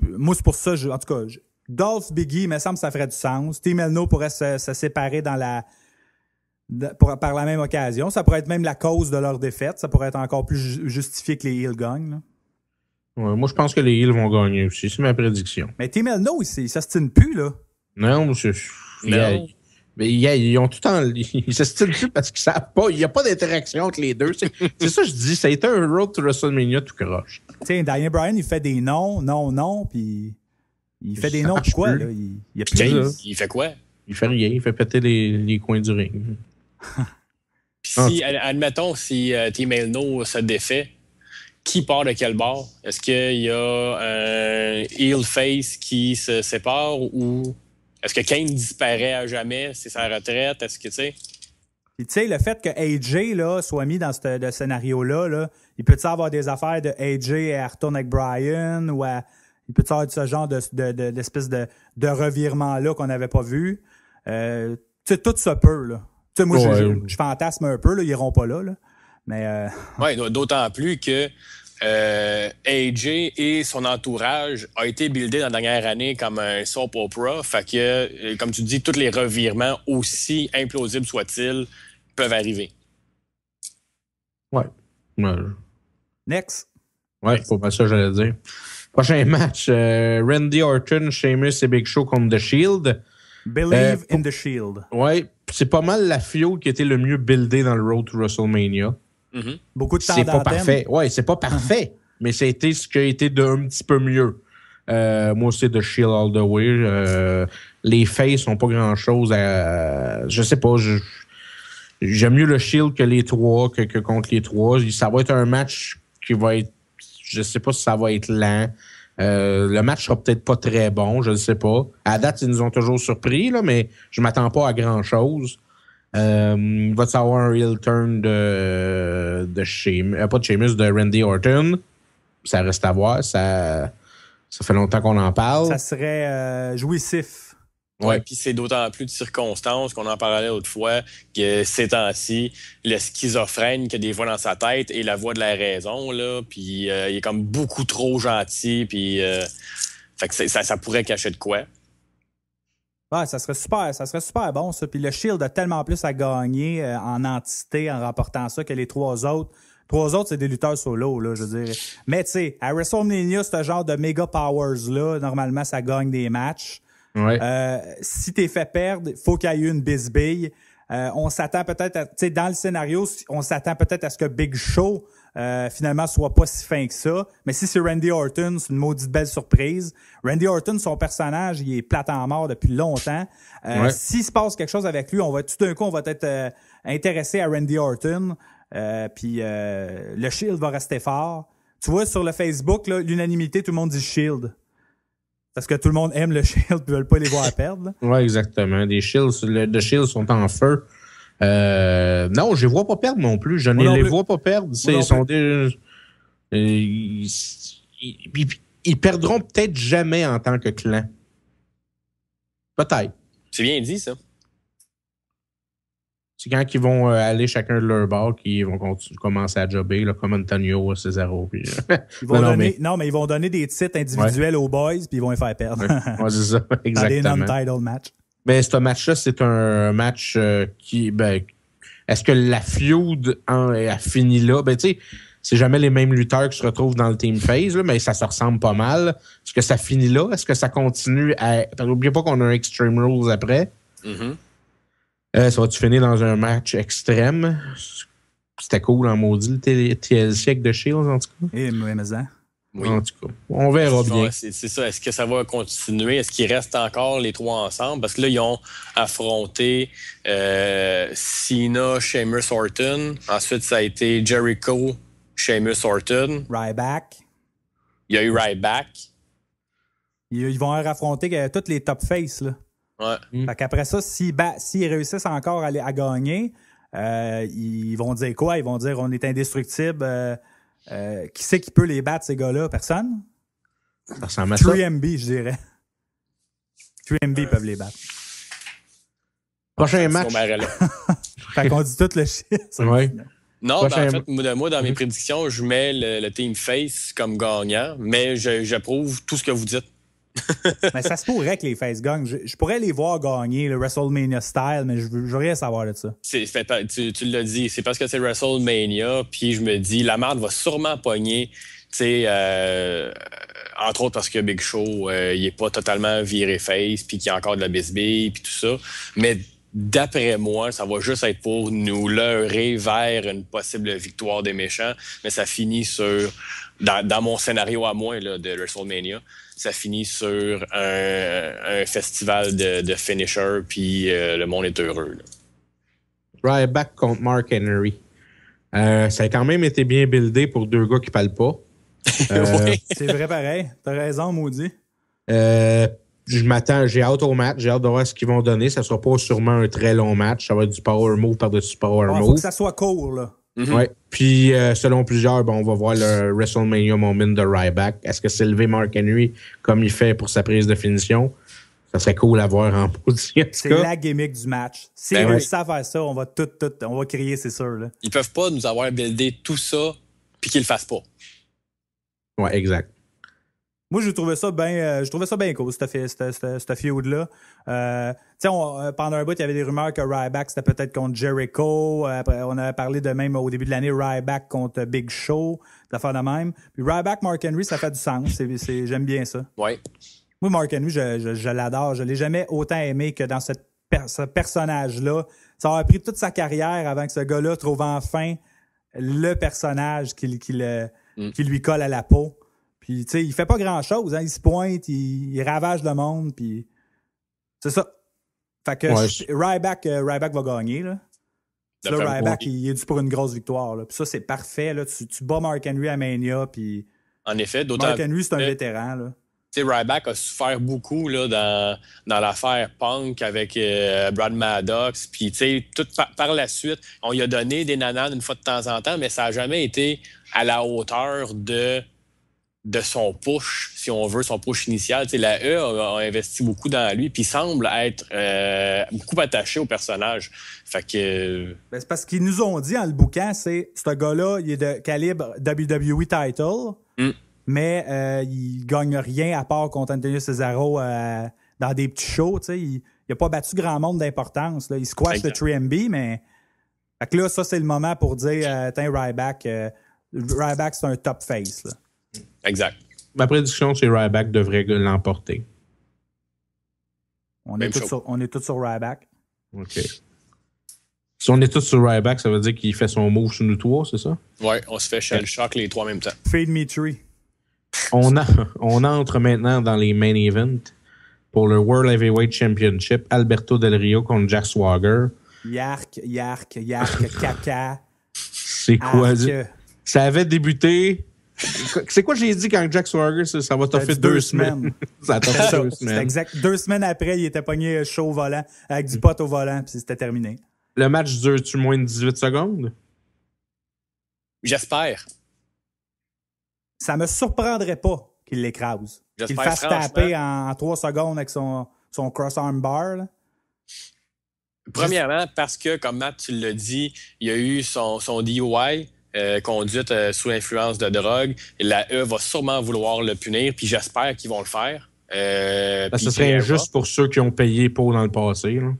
moi, c'est pour ça, en tout cas, Dolph, Biggie, il me semble que ça ferait du sens. Team Elno pourrait se séparer par la même occasion. Ça pourrait être même la cause de leur défaite. Ça pourrait être encore plus justifié que les Heels gagnent. Là. Ouais, moi, je pense que les Heels vont gagner aussi. C'est ma prédiction. Mais Team Elno, il s'ostine plus, là. Non, ils ont tout ils s'estilent plus parce qu'ils savent pas. Il n'y a pas d'interaction entre les deux. C'est ça que je dis. Ça a été un road to WrestleMania tout croche. Tu sais, Daniel Bryan, il fait des noms, puis il fait des noms pour quoi, là? Il il fait quoi? Il fait rien. Il fait péter les coins du ring. Puis admettons, si Team Elno se défait, qui part de quel bord? Est-ce qu'il y a un heel face qui se sépare ou est-ce que Kane disparaît à jamais? C'est sa retraite? Est-ce que, tu sais? Puis, tu sais, le fait que AJ là, soit mis dans ce scénario-là, là, il peut-y avoir des affaires de AJ à retourner avec Bryan ou il peut y avoir ce genre d'espèce de revirement-là qu'on n'avait pas vu. Tu sais, tout se peut, là. Tu sais, moi, je fantasme un peu, là, ils iront pas là. Mais. Oui, d'autant plus que AJ et son entourage a été buildé dans la dernière année comme un soap opera. Fait que, comme tu dis, tous les revirements, aussi implausibles soient-ils, peuvent arriver. Ouais. Next. Ouais, c'est pas ça que j'allais dire. Prochain match, Randy Orton, Sheamus et Big Show contre The Shield. Believe in the Shield. Ouais, c'est pas mal la feud qui a été le mieux buildée dans le Road to WrestleMania. Mm-hmm. Beaucoup de temps C'est d'antenne. pas parfait. Ouais, c'est pas parfait, mais ça a été ce qui a été d'un petit peu mieux. Moi, c'est The Shield all the way. Les faces sont pas grand-chose à... Je sais pas, j'aime mieux le Shield que les trois, que contre les trois. Ça va être un match qui va être... Je sais pas si ça va être lent. Le match sera peut-être pas très bon, je ne sais pas. À date, ils nous ont toujours surpris, là, mais je m'attends pas à grand-chose. Il va y avoir un real turn de Sheamus, pas de Sheamus, de Randy Orton. Ça reste à voir. Ça fait longtemps qu'on en parle. Ça serait jouissif. Ouais, puis c'est d'autant plus de circonstances qu'on en parlait autrefois que ces temps-ci, le schizophrène qui a des voix dans sa tête et la voix de la raison, là, puis il est comme beaucoup trop gentil, puis fait que ça pourrait cacher de quoi. Ouais, ça serait super bon, ça. Puis le Shield a tellement plus à gagner en entité en remportant ça que les trois autres. Trois autres, c'est des lutteurs solo, là, je veux dire. Mais tu sais, à WrestleMania, ce genre de méga powers-là, normalement, ça gagne des matchs. Ouais. Si t'es fait perdre, faut qu'il y ait eu une bisbille. On s'attend peut-être tu sais, dans le scénario, on s'attend peut-être à ce que Big Show finalement soit pas si fin que ça. Mais si c'est Randy Orton, c'est une maudite belle surprise. Randy Orton, son personnage, il est plate en mort depuis longtemps. S'il se passe quelque chose avec lui, tout d'un coup, on va être intéressé à Randy Orton. Puis le Shield va rester fort. Tu vois, sur le Facebook, là, l'unanimité, tout le monde dit Shield. Parce que tout le monde aime le Shield et ne veulent pas les voir perdre. Oui, exactement. Les Shields sont en feu. Non, je les vois pas perdre non plus. Je ne les vois pas perdre. Ils perdront peut-être jamais en tant que clan. Peut-être. C'est bien dit, ça. C'est quand ils vont aller chacun de leur bord qu'ils vont commencer à jobber, là, comme Antonio, Cesaro. Puis, ils vont mais ils vont donner des titres individuels aux boys puis ils vont les faire perdre. Ouais, c'est ça, exactement. Dans des non-title matchs. Mais ce match-là, c'est un match qui... est-ce que la feud a fini là? Tu sais, c'est jamais les mêmes lutteurs qui se retrouvent dans le team phase, là, mais ça se ressemble pas mal. Est-ce que ça finit là? Est-ce que ça continue à... N'oubliez pas qu'on a un Extreme Rules après. Mm-hmm. Ça va-tu finir dans un match extrême? C'était cool en maudit, le TLC avec The Shields, en tout cas. Et mais oui. En tout cas, on verra bien. C'est ça. Est-ce que ça va continuer? Est-ce qu'ils restent encore les trois ensemble? Parce que là, ils ont affronté Cena, Sheamus, Orton. Ensuite, ça a été Jericho, Sheamus, Orton. Ryback. Il y a eu Ryback. Ils vont affronter toutes les top faces, là. Ouais. Fait qu'après ça, s'ils réussissent encore à gagner, ils vont dire quoi? Ils vont dire on est indestructible. Qui c'est qui peut les battre, ces gars-là? Personne? Ça ressemble à ça. 3MB, je dirais. 3MB peuvent les battre. Prochain match. Fait qu'on dit tout le shit. Ouais. Non, en fait, moi, dans mes prédictions, je mets le Team Face comme gagnant, mais j'approuve tout ce que vous dites. Mais ça se pourrait que les Face gagnent. Je pourrais les voir gagner, le WrestleMania style, mais je veux rien savoir de ça. Tu l'as dit, c'est parce que c'est WrestleMania, puis je me dis, la marde va sûrement pogner, entre autres parce que Big Show, il est pas totalement viré face, puis qu'il y a encore de la bisbille, puis tout ça. Mais d'après moi, ça va juste être pour nous leurrer vers une possible victoire des méchants, mais ça finit sur... Dans mon scénario à moi là, de WrestleMania, ça finit sur un festival de finisher, puis le monde est heureux. Là. Ryback contre Mark Henry. Ça a quand même été bien buildé pour deux gars qui parlent pas. Oui. C'est vrai pareil. T'as raison, maudit. J'ai hâte au match. J'ai hâte de voir ce qu'ils vont donner. Ça sera pas sûrement un très long match. Ça va être du power move par-dessus power move. Faut que ça soit court, là. Mm-hmm. Ouais. Puis, selon plusieurs, on va voir le WrestleMania moment de Ryback. Est-ce que c'est lever Mark Henry comme il fait pour sa prise de finition? Ça serait cool à voir en position. C'est la gimmick du match. Si ils réussissent à faire ça, on va on va crier, c'est sûr. Là. Ils peuvent pas nous avoir buildé tout ça puis qu'ils le fassent pas. Ouais, exact. Moi, je trouvais ça bien cool, cette feud-là. Pendant un bout, il y avait des rumeurs que Ryback, c'était peut-être contre Jericho. Après, on avait parlé de même au début de l'année, Ryback contre Big Show, d'affaires de même. Puis Ryback, Mark Henry, ça fait du sens. J'aime bien ça. Ouais. Moi, Mark Henry, je l'adore. Je l'ai jamais autant aimé que dans ce personnage-là. Ça aurait pris toute sa carrière avant que ce gars-là trouve enfin le personnage qui lui colle à la peau. Puis, tu sais, il fait pas grand-chose. Hein. Il se pointe, il ravage le monde, puis c'est ça. Fait que Ryback va gagner, là. Là, Ryback, il est dû pour une grosse victoire, là. Puis ça, c'est parfait, là. Tu bats Mark Henry à Mania, puis... En effet, d'autant... Mark Henry, c'est un vétéran, là. Tu sais, Ryback a souffert beaucoup, là, dans l'affaire Punk avec Brad Maddox. Puis, tu sais, tout par la suite, on lui a donné des nananes une fois de temps en temps, mais ça n'a jamais été à la hauteur de son push, si on veut, son push initial. Tu sais, la E a investi beaucoup dans lui, puis il semble être beaucoup attaché au personnage. Fait que... Ben, c'est parce qu'ils nous ont dit en le bouquin, c'est ce gars-là, il est de calibre WWE title, mais il gagne rien à part contre Antonio Cesaro dans des petits shows. Tu sais, il n'a pas battu grand monde d'importance. Là. Il squash le 3MB, mais... Fait que là, ça, c'est le moment pour dire, Ryback, c'est un top face, là. Exact. Ma prédiction, c'est Ryback devrait l'emporter. On est tous sur Ryback. OK. Si on est tous sur Ryback, ça veut dire qu'il fait son move sur nous trois, c'est ça? Ouais, on se fait shell shock les trois en même temps. Fade me tree. On entre maintenant dans les main events pour le World Heavyweight Championship. Alberto Del Rio contre Jack Swagger. Yark, caca. C'est quoi? Arc. Ça avait débuté... C'est quoi j'ai dit quand Jack Swagger, ça va t'offrir 2 semaines? Ça t'a fait 2 C'est semaines. exact. 2 semaines après, il était pogné chaud au volant, avec du pot au volant, puis c'était terminé. Le match dure-tu moins de 18 secondes? J'espère. Ça me surprendrait pas qu'il l'écrase. Qu'il le J'espère fasse franchement. taper en 3 secondes avec son cross-arm bar. Là. Premièrement, parce que, comme Matt, tu l'as dit, il y a eu son DUI, conduite sous influence de drogue. Et la E va sûrement vouloir le punir, puis j'espère qu'ils vont le faire. Ce serait injuste pour ceux qui ont payé pour dans le passé. Là.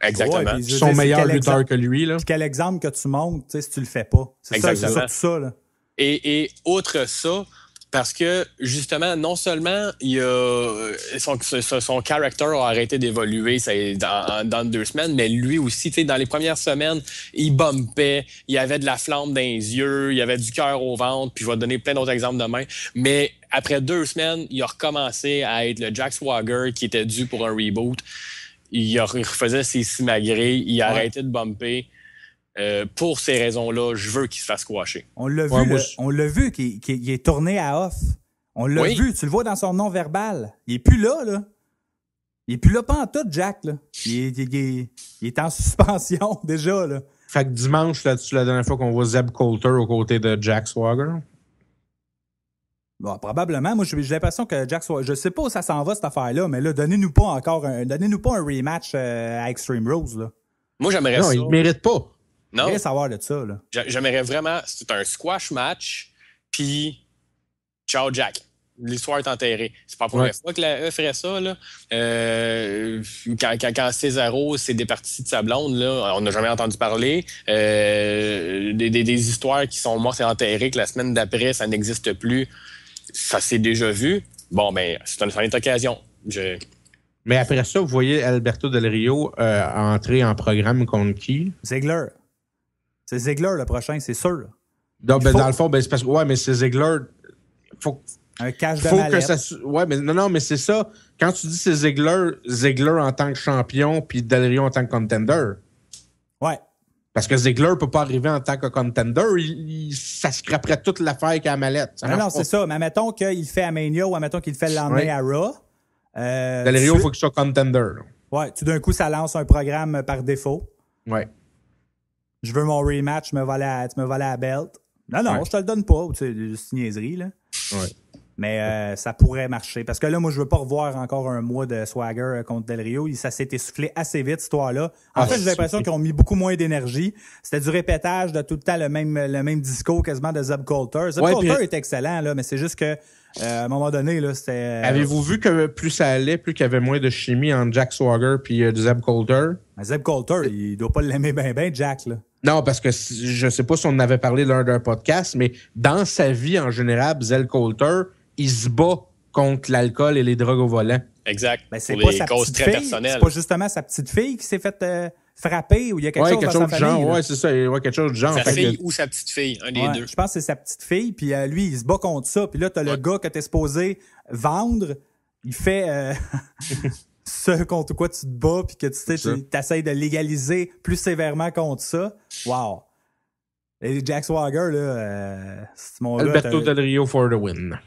Exactement. Ouais, puis Ils sont meilleurs lutteurs que lui. Là. Puis quel exemple que tu montres si tu le fais pas. C'est ça, c'est Exactement. surtout ça. Là. Et outre ça, parce que, justement, non seulement il y a son character a arrêté d'évoluer dans 2 semaines, mais lui aussi, tu sais, dans les premières semaines, il bumpait, il avait de la flamme dans les yeux, il avait du cœur au ventre, puis je vais te donner plein d'autres exemples demain. Mais après 2 semaines, il a recommencé à être le Jack Swagger qui était dû pour un reboot. Il refaisait ses simagrées, il a arrêté de bumper. Pour ces raisons-là, je veux qu'il se fasse squasher. On l'a Ouais, vu, on l'a vu qu'il est tourné à off. On l'a vu, tu le vois dans son non-verbal. Il est plus là, là. Il est plus là pantoute, Jack, là. Il est en suspension, déjà, là. Fait que dimanche, là-dessus, la dernière fois qu'on voit Zeb Coulter aux côtés de Jack Swagger. Bon, probablement. Moi, j'ai l'impression que Jack Swagger... Je sais pas où ça s'en va, cette affaire-là, mais là, donnez-nous pas un rematch à Extreme Rules, là. Moi, j'aimerais Non, ça. il ne mérite pas. Non, Rien savoir de ça, là. j'aimerais vraiment... C'est un squash match, puis ciao, Jack. L'histoire est enterrée. C'est pas la première fois que la E ferait ça, là. Quand Cesaro s'est départi de sa blonde, là, on n'a jamais entendu parler. Des histoires qui sont mortes et enterrées, que la semaine d'après, ça n'existe plus. Ça s'est déjà vu. Bon, ben, c'est une occasion. Mais après ça, vous voyez Alberto Del Rio entrer en programme contre qui? Ziggler. C'est Ziggler, le prochain, c'est sûr. Donc, dans le fond, c'est parce que... Ouais, mais c'est Ziggler... Un cache de faut mallette. que ça... Ouais, mais non, mais c'est ça. Quand tu dis c'est Ziggler en tant que champion puis Del Rio en tant que contender. Ouais. Parce que Ziggler peut pas arriver en tant que contender. Ça scraperait toute l'affaire avec la mallette. Non, c'est ça. Mais admettons qu'il le fait à Mania ou admettons qu'il le fait le lendemain à Raw. Del Rio, il faut qu'il soit contender. Là. Ouais, tout d'un coup, ça lance un programme par défaut. Ouais. Je veux mon rematch, tu me voles la belt. Non, je te le donne pas. C'est une niaiserie, là. Ouais. Mais ça pourrait marcher. Parce que là, moi, je veux pas revoir encore un mois de Swagger contre Del Rio. Ça s'est essoufflé assez vite, cette histoire-là. En fait, j'ai l'impression qu'ils ont mis beaucoup moins d'énergie. C'était du répétage de tout le temps le même discours quasiment de Zeb Coulter. Zeb Coulter est excellent, là, mais c'est juste que à un moment donné, là, c'était... Avez-vous vu que plus ça allait, plus qu'il y avait moins de chimie entre Jack Swagger et Zeb Coulter? Zeb Coulter, il doit pas l'aimer bien, Jack, là. Non, parce que je sais pas si on en avait parlé lors d'un podcast, mais dans sa vie en général, Zeb Coulter, il se bat contre l'alcool et les drogues au volant. Exact. Ben, c'est pour pas les sa causes petite très fille. personnelles. C'est pas justement sa petite fille qui s'est fait frapper ou il y a quelque chose dans sa famille. Ouais, c'est ça. Ouais, quelque chose du genre. Sa fille ou sa petite fille, un des deux. Je pense que c'est sa petite fille, puis lui, il se bat contre ça. Puis là, t'as le gars que t'es supposé vendre. Il fait ce contre quoi tu te bats, puis que tu essaies de légaliser plus sévèrement contre ça. Wow. Et Jack Swagger, là, c'est mon Alberto gars. Del Rio for the win.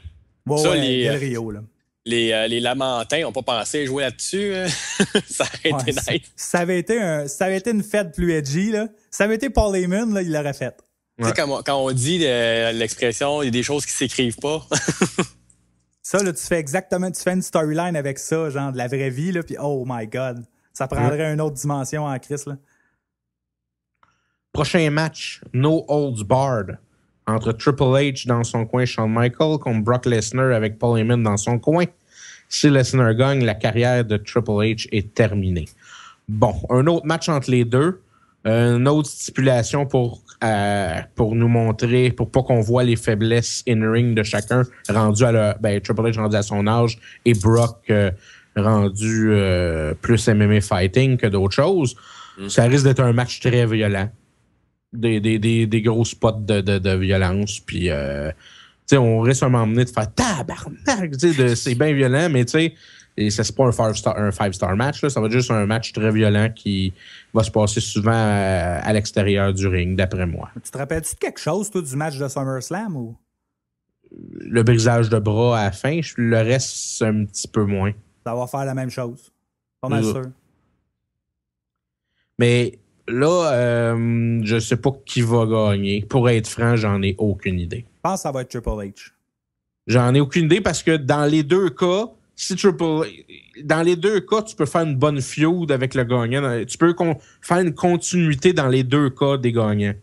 Ça, Del Rio, là. Les Lamentins n'ont pas pensé jouer là-dessus. Ça aurait été nice. Ça avait été une fête plus edgy, là. Ça avait été Paul Heyman, là, il l'aurait fait. Tu sais, quand on dit l'expression, il y a des choses qui s'écrivent pas. Ça, là, tu fais une storyline avec ça, genre de la vraie vie, là, puis oh my God. Ça prendrait une autre dimension en Chris, là. Prochain match, No Holds Barred. Entre Triple H dans son coin, Shawn Michaels, contre Brock Lesnar avec Paul Heyman dans son coin. Si Lesnar gagne, la carrière de Triple H est terminée. Bon, un autre match entre les deux. Une autre stipulation pour nous montrer, pour pas qu'on voit les faiblesses in-ring de chacun, rendu à Triple H rendu à son âge et Brock rendu plus MMA fighting que d'autres choses. Ça risque d'être un match très violent. Des gros spots de violence. Puis, tu sais, on risque à un moment donné de faire tabarnak. C'est bien violent, mais tu sais, ça c'est pas un five-star match. Là, ça va être juste un match très violent qui va se passer souvent à l'extérieur du ring, d'après moi. Tu te rappelles-tu de quelque chose, toi, du match de SummerSlam ou? Le brisage de bras à la fin, le reste, c'est un petit peu moins. Ça va faire la même chose. Pas mal sûr. Mais là, je sais pas qui va gagner. Pour être franc, j'en ai aucune idée. Je pense que ça va être Triple H. J'en ai aucune idée parce que dans les deux cas, dans les deux cas, tu peux faire une bonne feud avec le gagnant. Tu peux faire une continuité dans les deux cas des gagnants.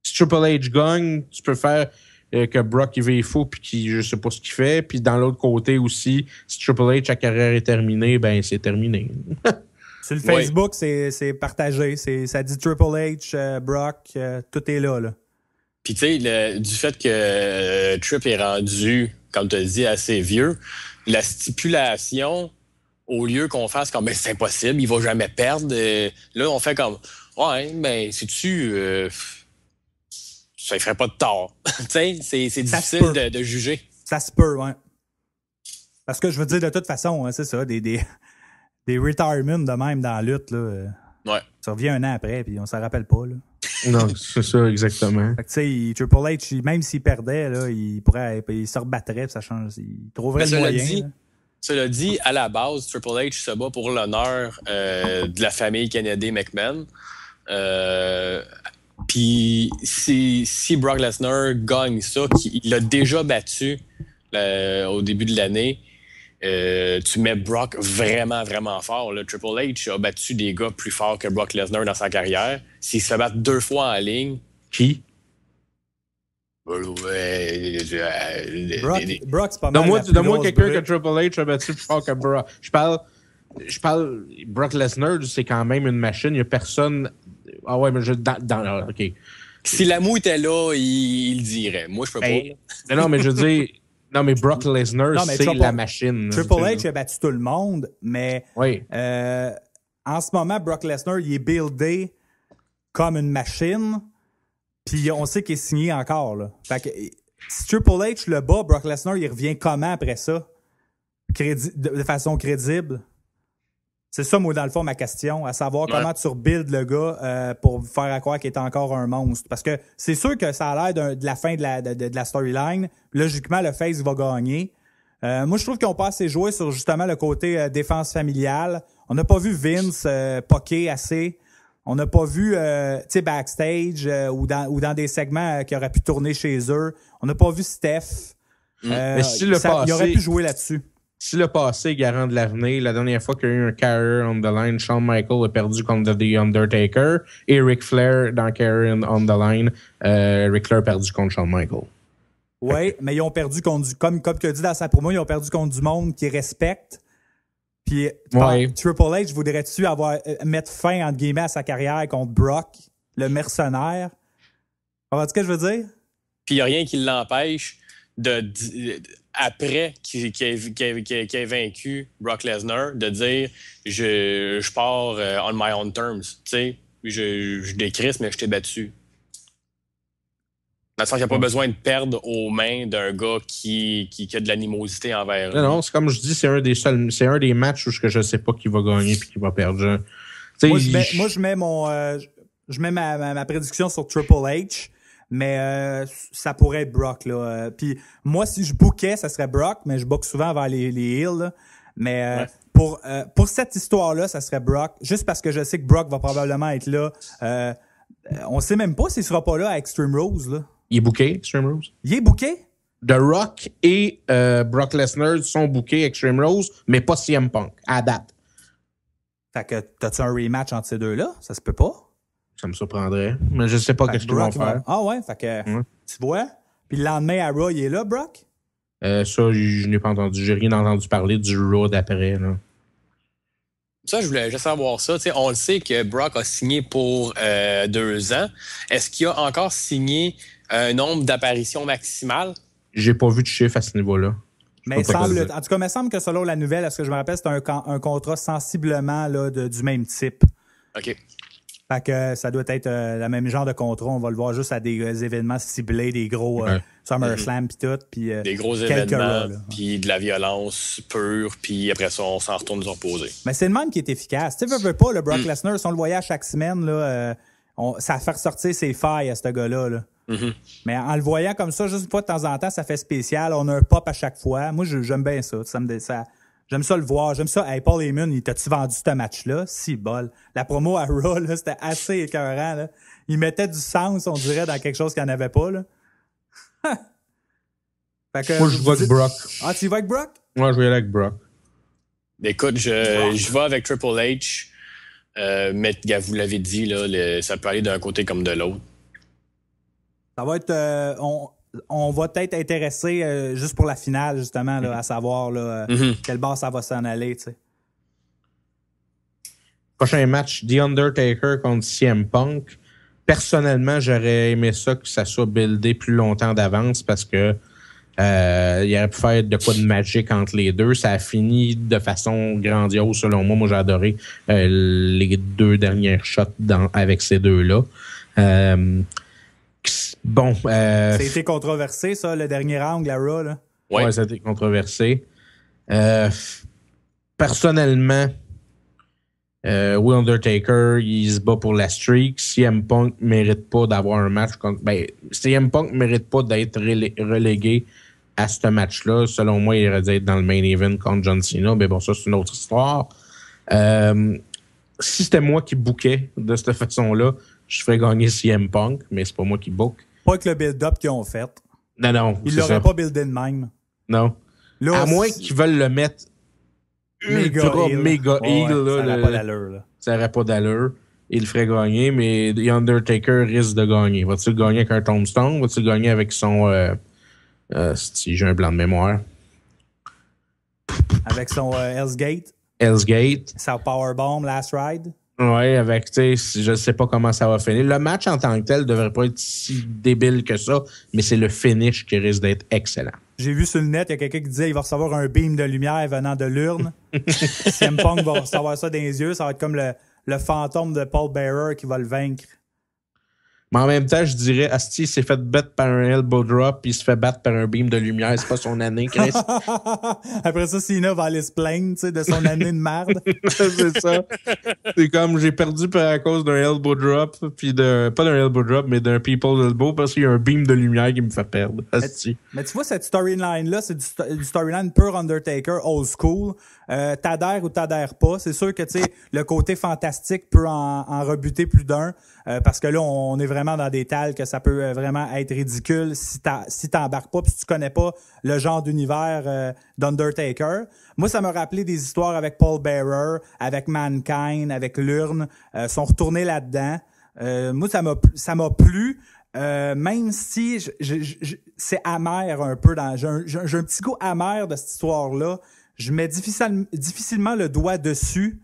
Si Triple H gagne, tu peux faire que Brock il est fou puis qu'il je sais pas ce qu'il fait. Puis dans l'autre côté aussi, si Triple H sa carrière est terminée, ben c'est terminé. Sur le Facebook, c'est partagé. Ça dit Triple H, Brock, tout est là. Puis tu sais, du fait que Tripp est rendu, comme tu as dit, assez vieux, la stipulation, au lieu qu'on fasse comme ben, c'est impossible, il va jamais perdre, là, on fait comme ouais, ben, sais-tu, ça ne ferait pas de tort. Tu sais, c'est difficile de juger. Ça se peut, ouais. Parce que je veux dire, de toute façon, hein, c'est ça, des retirements de même dans la lutte, là. Ouais. Ça revient un an après, puis on s'en rappelle pas, là. Non, c'est ça, exactement. Fait que, tu sais, Triple H, même s'il perdait, là, il se rebattrait, ça change. Il trouverait le moyen. Cela dit, à la base, Triple H se bat pour l'honneur de la famille Kennedy McMahon. Puis si Brock Lesnar gagne ça, il l'a déjà battu au début de l'année, tu mets Brock vraiment, vraiment fort. Là. Triple H a battu des gars plus forts que Brock Lesnar dans sa carrière. S'il se bat 2 fois en ligne... Qui? Brock, c'est pas mal. Donne-moi quelqu'un que Triple H a battu plus fort que Brock. Je parle Brock Lesnar, c'est quand même une machine. Il n'y a personne... Ah ouais, mais OK. Si l'amour était là, il le dirait. Moi, je peux pas. Non, mais je veux dire... Non, mais Brock Lesnar, c'est la machine. Triple H a battu tout le monde, mais oui. En ce moment, Brock Lesnar, il est buildé comme une machine, puis on sait qu'il est signé encore. Là. Fait que, si Triple H le bat, Brock Lesnar, il revient comment après ça? De façon crédible? C'est ça, moi, dans le fond, ma question, à savoir comment tu rebuilds le gars pour faire à croire qu'il est encore un monstre. Parce que c'est sûr que ça a l'air de la fin de la storyline. Logiquement, le face va gagner. Moi, je trouve qu'ils n'ont pas assez joué sur justement le côté défense familiale. On n'a pas vu Vince poker assez. On n'a pas vu, tu sais, backstage ou dans des segments qui auraient pu tourner chez eux. On n'a pas vu Steph. Mais si il aurait pu jouer là-dessus. Si le passé est garant de l'avenir, la dernière fois qu'il y a eu un Carrier on the Line, Shawn Michaels a perdu contre The Undertaker et Ric Flair dans Carrier on the Line, Ric Flair a perdu contre Shawn Michaels. Oui, mais ils ont perdu contre comme tu as dit dans sa promo, ils ont perdu contre du monde qui respecte. Puis Triple H, voudrais-tu mettre fin entre guillemets à sa carrière contre Brock, le mercenaire? Comprends-tu ce que je veux dire? Puis il n'y a rien qui l'empêche après qu'il ait vaincu Brock Lesnar, de dire je pars on my own terms. Tu sais, je décrisse, mais je t'ai battu. Dans le sens qu'il n'y a pas besoin de perdre aux mains d'un gars qui a de l'animosité envers lui. Non, c'est comme je dis, c'est un des matchs où je ne sais pas qui va gagner et qui va perdre. Moi, je mets ma prédiction sur Triple H. Mais ça pourrait être Brock, là. Puis moi, si je bookais, ça serait Brock, mais je book souvent vers les heels, là. Mais pour cette histoire-là, ça serait Brock, juste parce que je sais que Brock va probablement être là. On sait même pas s'il sera pas là à Extreme Rules, là. Il est booké, Extreme Rules? Il est booké? The Rock et Brock Lesnar sont bookés Extreme Rules, mais pas CM Punk, à date. Fait que, t'as-tu un rematch entre ces deux-là? Ça se peut pas? Ça me surprendrait. Mais je sais pas qu'est-ce qu'ils vont faire. Ah ouais? Fait que, tu vois? Puis le lendemain à Raw, il est là, Brock? Ça, je n'ai pas entendu. J'ai rien entendu parler du Raw d'après, là. Ça, je voulais juste savoir ça. T'sais, on le sait que Brock a signé pour 2 ans. Est-ce qu'il a encore signé un nombre d'apparitions maximales? J'ai pas vu de chiffre à ce niveau-là. Mais en tout cas, il me semble que selon la nouvelle, est-ce que je me rappelle, c'est un contrat sensiblement là, du même type. OK. Fait que ça doit être le même genre de contrat. On va le voir juste à des événements ciblés, des gros SummerSlam puis tout. Puis, des gros quelques événements, Raw, là. puis de la violence pure, puis après ça, on s'en retourne nous reposer. Mais c'est le même qui est efficace. Tu sais, veux pas, le Brock Lesnar, si on le voyait à chaque semaine, là, ça fait ressortir ses failles à ce gars-là. Là. Mais en le voyant comme ça, juste une fois de temps en temps, ça fait spécial. On a un pop à chaque fois. Moi, j'aime bien ça. J'aime ça le voir. J'aime ça. Hey, Paul Heyman, il t'a-tu vendu ce match-là? Si bol. La promo à Raw, là, c'était assez écœurant. Là. Il mettait du sens, on dirait, dans quelque chose qu'il n'y en avait pas. Là. Fait que, Moi, je vais avec Brock. Ah, tu y vas avec Brock? Moi, je vais aller avec Brock. Écoute, je vais avec Triple H. Mais vous l'avez dit, là, ça peut aller d'un côté comme de l'autre. Ça va être... on va peut-être intéresser juste pour la finale, justement, là, à savoir là, quel bord ça va s'en aller. Tu sais. Prochain match, The Undertaker contre CM Punk. Personnellement, j'aurais aimé ça que ça soit buildé plus longtemps d'avance parce que il aurait pu faire de quoi de magique entre les deux. Ça a fini de façon grandiose, selon moi. Moi, j'ai adoré les 2 dernières shots avec ces deux-là. Bon. Ça a été controversé, ça, le dernier angle à Raw. Là. Ouais, ça a été controversé. Personnellement, Will Undertaker, il se bat pour la streak. CM Punk mérite pas d'avoir un match contre... CM Punk mérite pas d'être relégué à ce match-là. Selon moi, il aurait dû être dans le main event contre John Cena. Mais bon, ça, c'est une autre histoire. Si c'était moi qui bookais de cette façon-là, je ferais gagner CM Punk, mais c'est pas moi qui book. Pas que le build-up qu'ils ont fait. Non. Ils l'auraient pas buildé de même. Non. Là, à moins qu'ils veulent le mettre méga heel, là, ça n'aurait pas d'allure. Là. Ça n'aurait pas d'allure. Il le ferait gagner, mais The Undertaker risque de gagner. Va-t-il gagner avec un Tombstone? Va-t-il gagner avec son... si j'ai un blanc de mémoire. Avec son Hell's Gate? Hell's Gate. Sa Powerbomb, Last Ride? Ouais, avec, tu sais, je sais pas comment ça va finir. Le match en tant que tel devrait pas être si débile que ça, mais c'est le finish qui risque d'être excellent. J'ai vu sur le net, il y a quelqu'un qui disait qu'il va recevoir un beam de lumière venant de l'urne. CM Punk va recevoir ça dans les yeux. Ça va être comme le fantôme de Paul Bearer qui va le vaincre. Mais en même temps, je dirais, Asti s'est fait battre par un elbow drop puis il se fait battre par un beam de lumière. C'est pas son année, Chris. Après ça, Cena va aller se plaindre, tu sais, de son année de merde. C'est ça. C'est comme, j'ai perdu à cause d'un elbow drop, puis pas d'un elbow drop, mais d'un people elbow parce qu'il y a un beam de lumière qui me fait perdre. Asti. Mais tu vois, cette storyline-là, c'est du storyline pur Undertaker, old school. T'adhères ou t'adhères pas. C'est sûr que, tu sais, le côté fantastique peut en rebuter plus d'un. Parce que là, on est vraiment dans des tales que ça peut vraiment être ridicule si t'embarques pas, puis si tu connais pas le genre d'univers d'Undertaker. Moi, ça m'a rappelé des histoires avec Paul Bearer, avec Mankind, avec l'urne. Sont retournés là-dedans. Moi, ça m'a plu. Même si c'est amer un peu. J'ai un petit goût amer de cette histoire-là. Je mets difficilement le doigt dessus.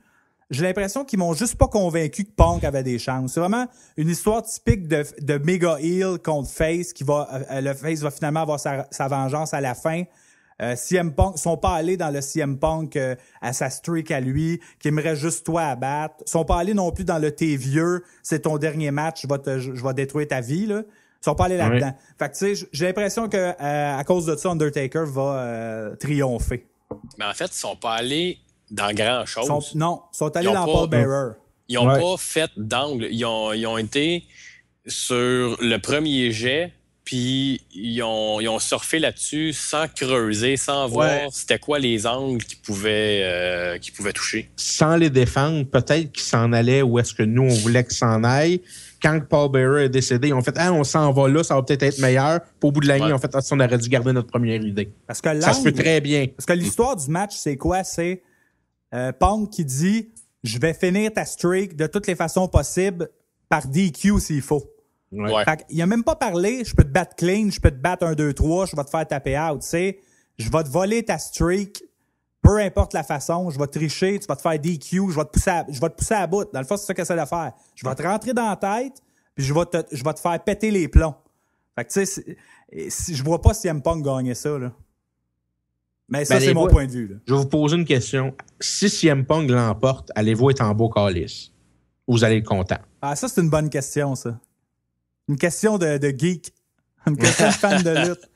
J'ai l'impression qu'ils m'ont juste pas convaincu que Punk avait des chances. C'est vraiment une histoire typique de méga heel contre Face le Face va finalement avoir sa vengeance à la fin. CM Punk, sont pas allés dans le CM Punk à sa streak à lui, qui aimerait juste toi à battre. Sont pas allés non plus dans le t'es vieux, c'est ton dernier match, je vais détruire ta vie, là. Sont pas allés là-dedans. Oui. Fait que tu sais, j'ai l'impression que à cause de ça, Undertaker va triompher. Mais en fait, ils sont pas allés dans grand-chose. Ils sont allés dans Paul Bearer. Ils n'ont pas fait d'angle. Ils ont été sur le premier jet, puis ils ont surfé là-dessus sans creuser, sans voir c'était quoi les angles qu'ils pouvaient toucher. Sans les défendre, peut-être qu'ils s'en allaient où est-ce que nous, on voulait qu'ils s'en aillent. Quand Paul Bearer est décédé, ils ont fait « Ah, on s'en va là, ça va peut-être être meilleur. » Puis au bout de la ligne, ils ont fait « Ah, on aurait dû garder notre première idée. » Parce que ça se fait très bien. Parce que l'histoire du match, c'est quoi? C'est Punk qui dit « Je vais finir ta streak de toutes les façons possibles par DQ s'il faut. » Fait qu'il a même pas parlé « Je peux te battre clean, je peux te battre 1, 2, 3, je vais te faire taper out. » Tu sais, je vais te voler ta streak, peu importe la façon, je vais te tricher, tu vas te faire DQ, je vais te pousser à bout. Dans le fond, c'est ça qu'il essaie de faire. Je vais te rentrer dans la tête, puis je vais te faire péter les plombs. Fait que tu sais, je vois pas CM Punk gagner ça, là. Mais ça, c'est mon point de vue. Là. Je vais vous poser une question. Si CM Punk l'emporte, allez-vous être en beau calice? vous allez être content. Ah, ça, c'est une bonne question, ça. Une question de geek. Une question de fan de lutte.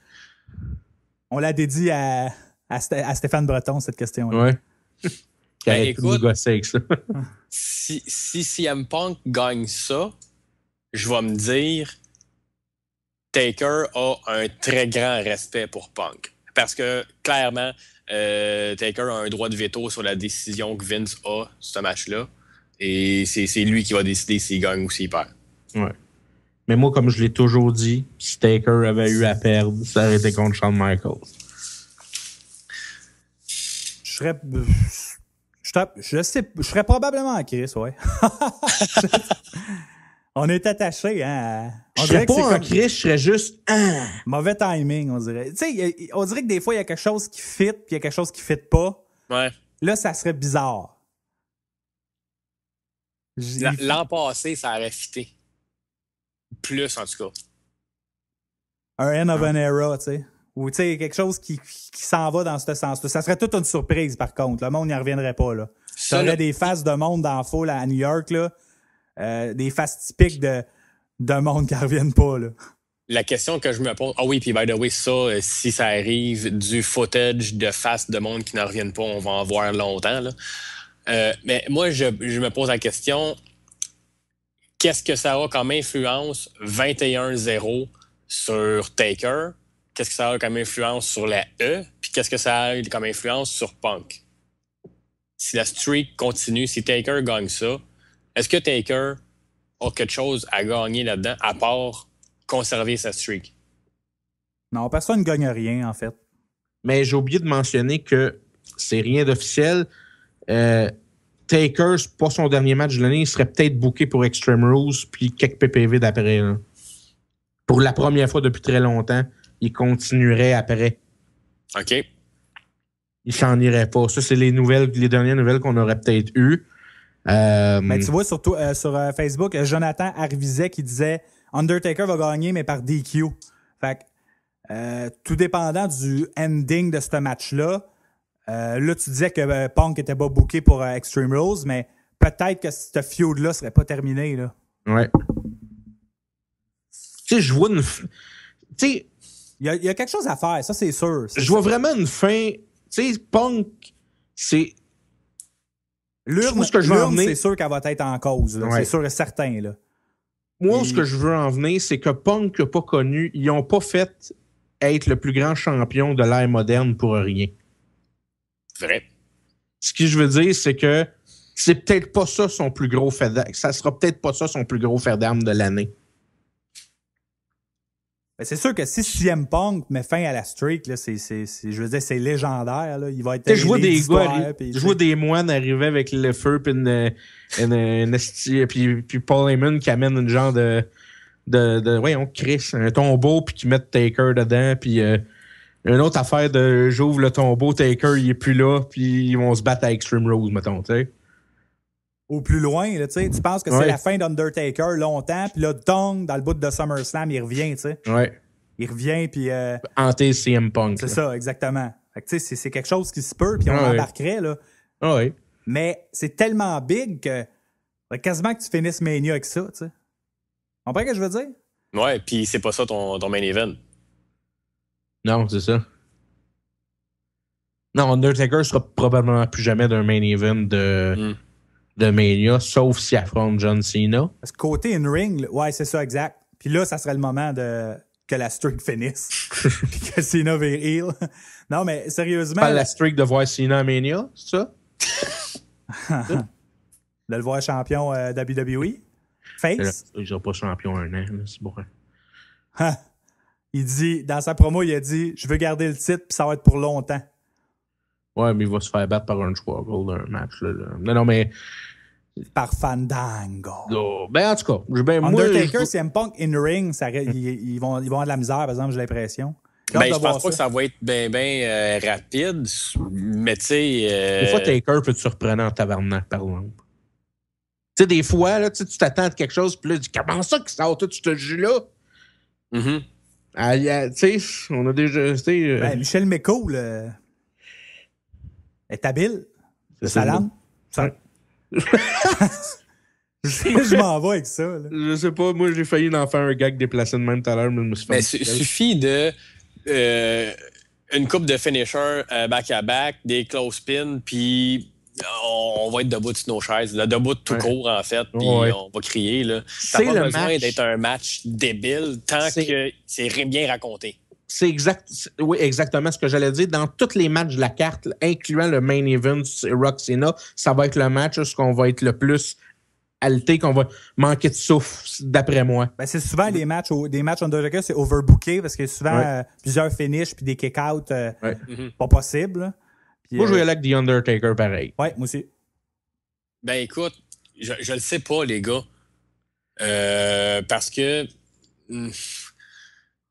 On l'a dédié à Stéphane Breton, cette question-là. Ouais. Qui Ben, arrête de nous écoute, gosser avec ça. si CM Punk gagne ça, je vais me dire Taker a un très grand respect pour Punk. Parce que, clairement, Taker a un droit de veto sur la décision que Vince a sur ce match-là. Et c'est lui qui va décider s'il gagne ou s'il perd. Ouais. Mais moi, comme je l'ai toujours dit, si Taker avait eu à perdre, ça aurait été contre Shawn Michaels. Je serais probablement en Chris, ouais. On est attaché, hein. Je serais pas en Chris, je serais juste... Mauvais timing, on dirait. Tu sais, on dirait que des fois, il y a quelque chose qui fit, puis il y a quelque chose qui fit pas. Ouais. Là, ça serait bizarre. L'an passé, ça aurait fité. Plus, en tout cas. Un end of an era, tu sais. Ou, tu sais, quelque chose qui s'en va dans ce sens-là. Ça serait toute une surprise, par contre. Le monde n'y reviendrait pas, là. Ça aurait des faces de monde dans la foule à New York, là. Des faces typiques de monde qui ne reviennent pas, là. La question que je me pose... Ah oui, puis by the way, ça, si ça arrive, du footage de faces de monde qui n'en reviennent pas, on va en voir longtemps, là. Mais moi, je me pose la question, qu'est-ce que ça a comme influence 21-0 sur Taker? Qu'est-ce que ça a comme influence sur la E? Puis qu'est-ce que ça a comme influence sur Punk? Si la streak continue, si Taker gagne ça, est-ce que Taker a quelque chose à gagner là-dedans, à part conserver sa streak? Non, personne ne gagne rien, en fait. Mais j'ai oublié de mentionner que c'est rien d'officiel. Taker, c'est pas son dernier match de l'année. Il serait peut-être booké pour Extreme Rules puis quelques PPV d'après. Là. Pour la première fois depuis très longtemps, il continuerait après. OK. Il s'en irait pas. Ça, c'est les dernières nouvelles qu'on aurait peut-être eues. Mais tu vois, surtout sur Facebook, Jonathan Arvizet qui disait Undertaker va gagner, mais par DQ. Fait que, tout dépendant du ending de ce match-là, là, tu disais que Punk était pas booké pour Extreme Rules, mais peut-être que ce feud-là serait pas terminé, là. Ouais. Tu sais, je vois une... Tu sais... Il y a quelque chose à faire, ça, c'est sûr. Je vois vraiment une fin... Tu sais, Punk, c'est... L'urne, c'est sûr qu'elle va être en cause. Ouais. C'est sûr et certain, là. Moi, ce que je veux en venir, c'est que Punk n'a pas connu... Ils n'ont pas fait être le plus grand champion de l'ère moderne pour rien. Vrai. Ce que je veux dire, c'est que c'est peut-être pas ça son plus gros fait d'armes. Ça sera peut-être pas ça son plus gros fait d'armes de l'année. Ben c'est sûr que si CM Punk met fin à la streak, là, je veux dire, c'est légendaire. Là. Il va être. Je vois des gars, je vois des moines arriver avec le feu puis Paul Heyman qui amène une genre de voyons, Chris, un tombeau puis qui met Taker dedans puis une autre affaire de j'ouvre le tombeau, Taker il est plus là puis ils vont se battre à Extreme Rules, mettons, tu sais. Au plus loin, là, tu penses que c'est la fin d'Undertaker longtemps, puis là, dong, dans le bout de SummerSlam, il revient, tu sais. Ouais. Il revient, puis... hanté CM Punk. C'est ça, exactement. Fait que, tu sais, c'est quelque chose qui se peut, puis on embarquerait, là. Ah oui. Mais c'est tellement big que quasiment que tu finisses Mania avec ça, tu sais. Tu comprends ce que je veux dire? Ouais, puis c'est pas ça ton main event. Non, c'est ça. Non, Undertaker sera probablement plus jamais d'un main event de Mania, sauf s'il affronte John Cena. Parce que côté in-ring, ouais, c'est ça, exact. Puis là, ça serait le moment que la streak finisse. Puis que Cena vire heel. Non, mais sérieusement... Pas la streak de voir Cena à Mania, c'est ça? De le voir champion WWE. Face. Il sera pas champion un an, c'est bon. Il dit, dans sa promo, il a dit « Je veux garder le titre, puis ça va être pour longtemps. » Ouais, mais il va se faire battre par un Squabble d'un match. Là. Non, mais... Par Fandango. Oh, ben, en tout cas, Undertaker, CM Punk in-ring, ils vont avoir de la misère, par exemple, j'ai l'impression. Ben, je pense pas que ça va être bien rapide, mais tu sais... Des fois, Taker peut te surprendre en tabarnak, par exemple. Tu sais, des fois, là, tu t'attends à quelque chose, puis là, tu dis, comment ça qu'il sort tout ce jus-là? Mm-hmm. Tu sais, on a déjà... Ben, Michel McCool... est habile. C'est sa langue. Je m'en vais avec ça. Là. Je sais pas, moi, j'ai failli en faire un gag déplacé de même tout à l'heure, mais je me suis fait... Mais suffit de une coupe de finisher back-à-back, des close pins, puis on va être debout sur nos chaises. Là, debout tout court, en fait, puis on va crier. Là. Ça n'a pas besoin d'être un match débile tant que c'est bien raconté. C'est oui, exactement ce que j'allais dire. Dans tous les matchs de la carte, incluant le main event Rock Cena, ça va être le match où on va être le plus haleté, qu'on va manquer de souffle, d'après moi. Ben, c'est souvent des matchs Undertaker, c'est overbooké parce qu'il y a souvent plusieurs finishes puis des kick-outs pas possibles. Puis, moi, je vais aller avec The Undertaker pareil. Ouais, moi aussi. Ben écoute, je le sais pas, les gars. Parce que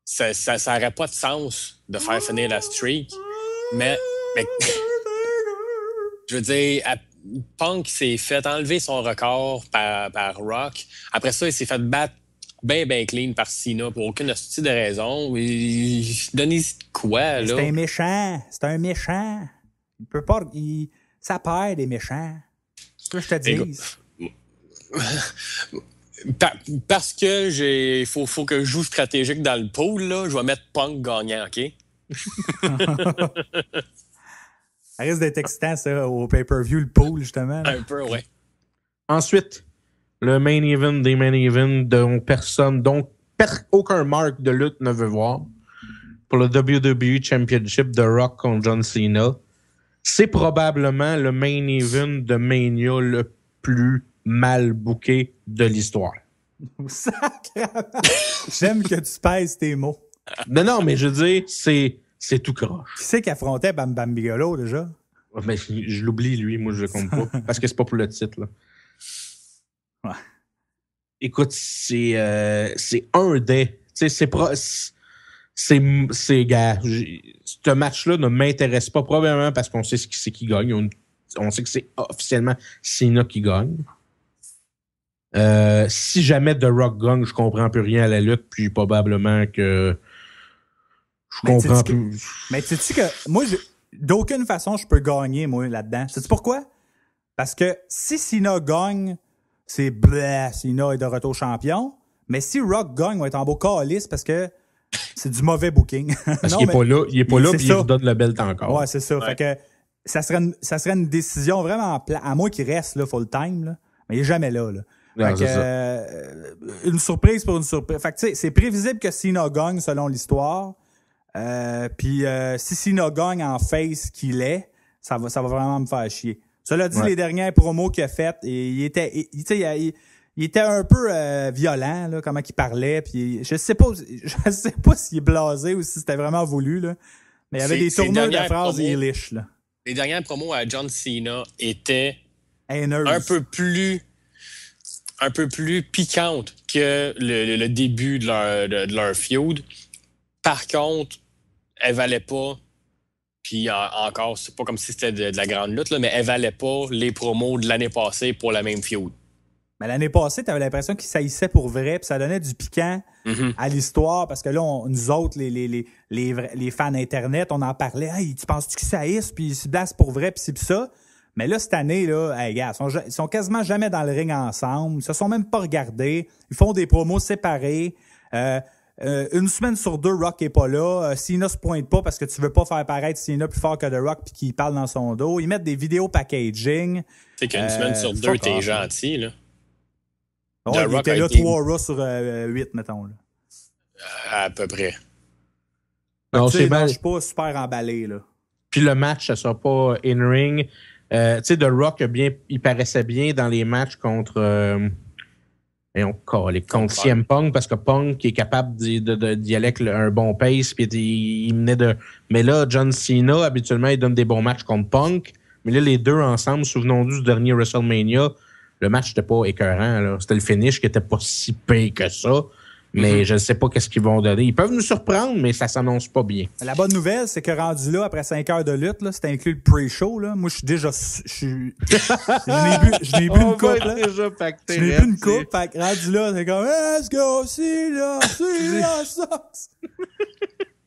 ça n'aurait pas de sens de faire finir la streak. Mais je veux dire, Punk s'est fait enlever son record par Rock. Après ça, il s'est fait battre bien clean par Cena pour aucune hostie de raison. Donnez-y quoi, là? C'est un méchant. C'est un méchant. Il peut pas... Ça perd des méchants. C'est ce que je te dis. Parce que faut que je joue stratégique dans le pool, là, je vais mettre Punk gagnant, OK? Ça risque d'être excitant, ça, au pay-per-view, le pool, justement. Là. Un peu, ouais. Ensuite, le main event des main events dont aucun marque de lutte ne veut voir. Pour le WWE Championship de Rock contre John Cena. C'est probablement le main event de Mania le plus mal booké de l'histoire. Sacrément! J'aime que tu pèses tes mots. Non, mais je veux dire, c'est tout croche. Qui c'est qui affrontait Bam Bam Bigelow, déjà? Mais je l'oublie, lui, moi, je le compte pas. Parce que c'est pas pour le titre, là. Ouais. Écoute, c'est un des... Tu sais, c'est gars. Ce match-là ne m'intéresse pas, probablement parce qu'on sait c'est qui gagne. On sait que c'est officiellement Cena qui gagne. Si jamais The Rock gagne, je comprends plus rien à la lutte, puis probablement que je comprends plus. Mais sais-tu que moi, d'aucune façon, je peux gagner, moi, là-dedans. Sais-tu pourquoi? Parce que si Cena gagne, c'est Cena est de retour champion. Mais si Rock gagne, on va être en beau calice parce que c'est du mauvais booking. Parce qu'il est pas là, puis il redonne le belt encore. Ouais, c'est ça. Ouais. Fait que ça serait une décision vraiment à moi qui reste là, full time, là. Mais il est jamais là. Non, fait que, une surprise pour une surprise. Fait que tu sais, c'est prévisible que Cena gagne selon l'histoire. Puis si Cena gagne en face qu'il est, ça va vraiment me faire chier. Cela dit, les dernières promos qu'il a faites, il était un peu violent, là, comment il parlait. Puis je sais pas s'il est blasé ou si c'était vraiment voulu, là. Mais il y avait des tournures de phrases Eilish, là. Les dernières promos à John Cena étaient haineuse. un peu plus piquantes que le début de leur feud. Par contre, elle valait pas. Puis encore, c'est pas comme si c'était de la grande lutte, là, mais elle valait pas les promos de l'année passée pour la même feud. Mais l'année passée, t'avais l'impression qu'il saillissait pour vrai, puis ça donnait du piquant à l'histoire, parce que là, nous autres, les fans Internet, on en parlait. Hey, tu penses-tu qu'ils saillissent, puis ils se blessent pour vrai, puis c'est pis ça. Mais là, cette année, là, hey, gars, ils sont quasiment jamais dans le ring ensemble. Ils se sont même pas regardés. Ils font des promos séparés. Une semaine sur deux, Rock est pas là. Cena se pointe pas parce que tu veux pas faire paraître Cena plus fort que The Rock puis qu'il parle dans son dos. Ils mettent des vidéos packaging. Tu sais qu'une semaine sur deux, t'es gentil, là. Ouais, il était là 3 Raw sur 8, mettons. Là. À peu près. Non, c'est bien. Je suis pas super emballé, là. Puis le match, ça sera pas in-ring. Tu sais, The Rock, il paraissait bien dans les matchs contre CM Punk, parce que Punk est capable d'y aller avec un bon pace, puis il menait de... Mais là, John Cena, habituellement, il donne des bons matchs contre Punk, mais là, les deux ensemble, souvenons-nous du dernier WrestleMania, le match n'était pas écœurant, là. C'était le finish qui était pas si pire que ça, mais je ne sais pas qu'est-ce qu'ils vont donner. Ils peuvent nous surprendre, mais ça s'annonce pas bien. La bonne nouvelle, c'est que rendu là, après 5 heures de lutte, là, c'est inclus le pre-show. Là. Moi, je suis déjà... Je n'ai bu une coupe. Là. Je n'ai bu une coupe. Fait que rendu là, c'est comme « Let's go, c'est là, sauce! »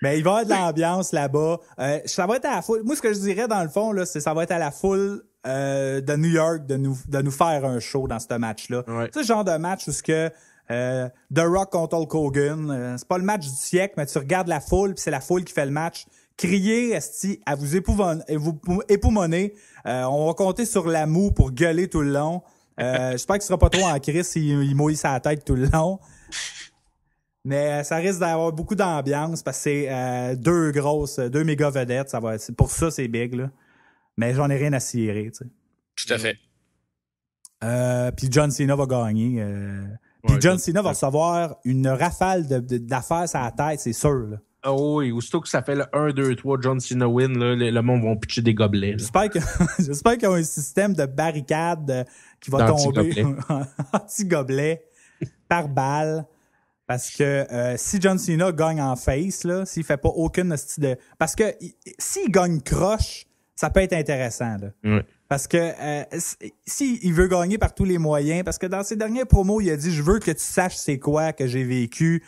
Mais il va y avoir de l'ambiance là-bas. Ça va être à la foule. Moi, ce que je dirais, dans le fond, là, c'est ça va être à la foule de New York de nous faire un show dans ce match-là. Ouais. C'est le genre de match où ce que The Rock contre Hulk Hogan, c'est pas le match du siècle, mais tu regardes la foule, puis c'est la foule qui fait le match. Criez, esti, à vous époumoner. On va compter sur la moue pour gueuler tout le long. J'espère qu'il sera pas trop en crise s'il mouille sa tête tout le long. Mais ça risque d'avoir beaucoup d'ambiance parce que c'est deux méga vedettes. Pour ça, c'est big, là. Mais j'en ai rien à cirer, tu sais. Tout à fait. Puis John Cena va gagner. Puis John Cena va recevoir une rafale d'affaires sur la tête, c'est sûr, là. Oh oui, aussitôt que ça fait le 1, 2, 3, John Cena win, là, le monde va pitcher des gobelets. Là. J'espère qu'ils ont un système de barricade qui va tomber anti-gobelet par balle. Parce que si John Cena gagne en face, là, s'il fait pas aucune style de... Parce que s'il gagne croche, ça peut être intéressant. Là. Oui. Parce que s'il veut gagner par tous les moyens, parce que dans ses derniers promos, il a dit « Je veux que tu saches c'est quoi que j'ai vécu. »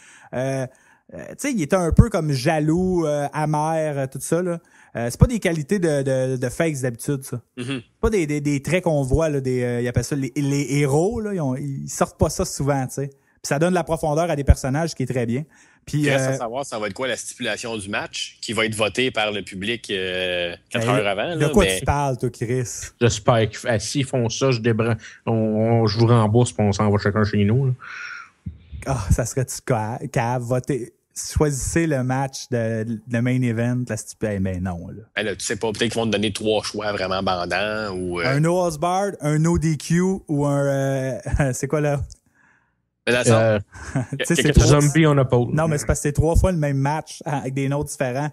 Tu sais, il était un peu comme jaloux, amer, tout ça, là. C'est pas des qualités de fakes d'habitude, ça. Mm-hmm. C'est pas des traits qu'on voit, là, ils appellent ça les héros, là. Ils sortent pas ça souvent, tu sais. Puis ça donne de la profondeur à des personnages, ce qui est très bien. Puis, il reste à savoir, ça va être quoi la stipulation du match qui va être votée par le public 4 heures avant. De quoi tu parles, toi, Chris? J'espère que s'ils font ça, je vous rembourse et on s'en va chacun chez nous. Ça serait-tu cave? Voter. Choisissez le match de main event, la stipulation. Mais non, là. Ben là, tu sais pas, peut-être qu'ils vont te donner 3 choix vraiment bandants ou... Un no Osbard, un no DQ ou un... c'est quoi là? C'est Zombie on a pole. Non, mais c'est parce que c'est 3 fois le même match avec des noms différents.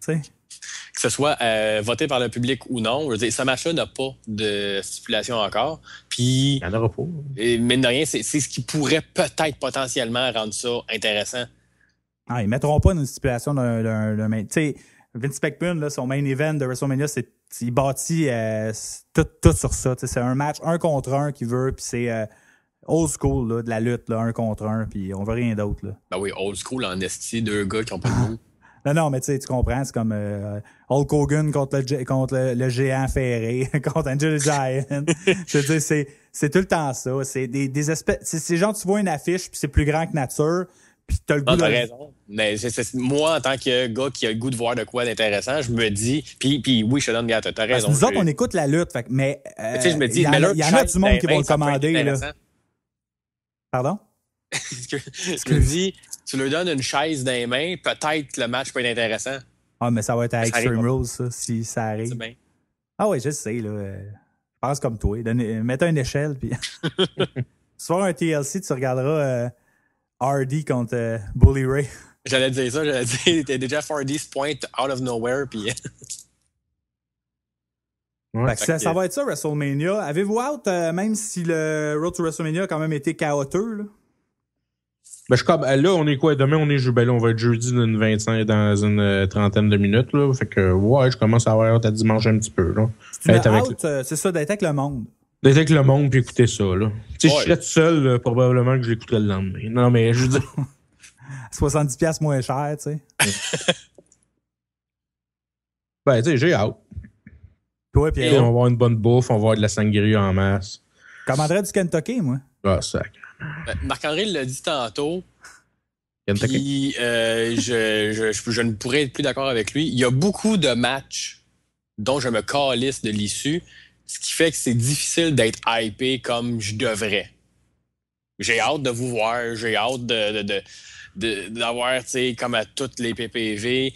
T'sais. Que ce soit voté par le public ou non, je veux dire, ce match-là n'a pas de stipulation encore. Puis, il n'y en aura pas. Mine de rien, c'est ce qui pourrait peut-être potentiellement rendre ça intéressant. Ils mettront pas une stipulation d'un main. Tu sais, Vince McMahon, là, son main event de WrestleMania, il bâtit tout sur ça. C'est un match 1 contre 1 qu'il veut, puis c'est old school, là, de la lutte, là, 1 contre 1, puis on veut rien d'autre. Là. Ben oui, old school en esti, 2 gars qui ont pas de mots. Non, mais tu comprends, c'est comme Hulk Hogan contre le géant ferré, contre Angel Giant. Je veux dire, c'est tout le temps ça. C'est des espèces. C'est genre, tu vois une affiche, puis c'est plus grand que nature. Puis t'as le goût t'as raison. Mais moi, en tant que gars qui a le goût de voir de quoi d'intéressant, je me dis... Puis oui, je te donne, gars, t'as raison. Nous autres, on écoute la lutte, fait, mais... je me dis, il y en a du monde qui vont le commander, là. Pardon? Je me dis, tu leur donnes une chaise dans les mains, peut-être que le match peut être intéressant. Ah, mais ça va être à Extreme Rules, ça, si ça arrive. C'est bien. Ah oui, je sais, là. Je pense comme toi. Mets une échelle, puis... Sur un TLC, tu regarderas... Hardy contre Bully Ray. J'allais dire ça, t'es déjà Hardy se pointe out of nowhere, puis... Ouais. Ça va être ça, WrestleMania. Avez-vous hâte, même si le Road to WrestleMania a quand même été chaotique, là? Ben, là, on est quoi? Demain, on va être jeudi dans une trentaine de minutes, là. Fait que, ouais, je commence à avoir hâte à dimanche un petit peu, là. C'est ça, d'être avec le monde. D'être avec le monde puis écouter ça, là. Tu sais, je serais tout seul, là, probablement que je l'écouterais le lendemain. Non, mais je veux dire... 70$ moins cher, tu sais. Ben, tu sais, j'ai hâte. Toi, Pierre. On va avoir une bonne bouffe, on va avoir de la sangria en masse. Commanderais du Kentucky, moi. Ah, sac. Marc-André l'a dit tantôt. Puis, je ne pourrais être plus d'accord avec lui. Il y a beaucoup de matchs dont je me calisse de l'issue. Ce qui fait que c'est difficile d'être hypé comme je devrais. J'ai hâte de vous voir. J'ai hâte d'avoir, tu sais, comme à toutes les PPV,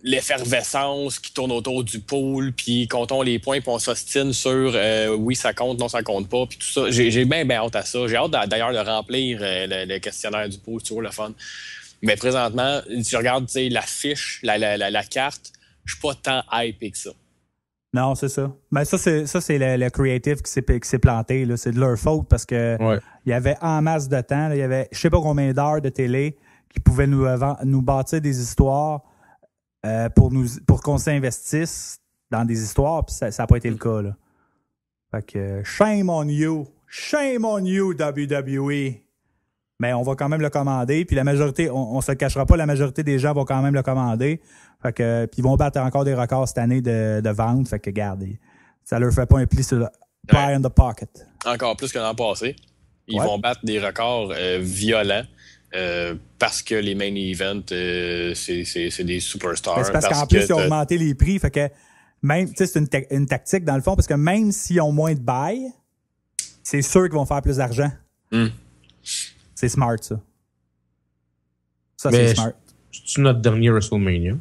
l'effervescence qui tourne autour du pool, puis comptons les points, puis on s'ostine sur oui, ça compte, non, ça compte pas, puis tout ça. J'ai bien hâte à ça. J'ai hâte d'ailleurs de remplir le questionnaire du pool, c'est toujours le fun. Mais présentement, si je regarde, tu sais, la fiche, la carte, je suis pas tant hypé que ça. Non, c'est ça. Mais ça, c'est le creative qui s'est planté. Là. C'est de leur faute parce que il y avait en masse de temps. Là, il y avait je sais pas combien d'heures de télé qui pouvaient nous bâtir des histoires pour qu'on s'investisse dans des histoires, puis ça n'a pas été le cas. Là. Fait que shame on you. Shame on you, WWE. mais on va quand même le commander. Puis la majorité, on se le cachera pas, la majorité des gens vont quand même le commander. Fait que, puis ils vont battre encore des records cette année de vente. Fait que, regardez, ça leur fait pas un pli sur le pie in the pocket. Encore plus que l'an passé. Ils Ouais. vont battre des records violents parce que les main events, c'est des superstars. Ben, c'est parce qu'en plus, ils ont t'as- augmenté les prix. Fait que, même, tu sais, c'est une tactique dans le fond, parce que même s'ils ont moins de bails, c'est sûr qu'ils vont faire plus d'argent. Hmm. C'est smart, ça. Ça, Mais c'est smart. c'est notre dernier WrestleMania.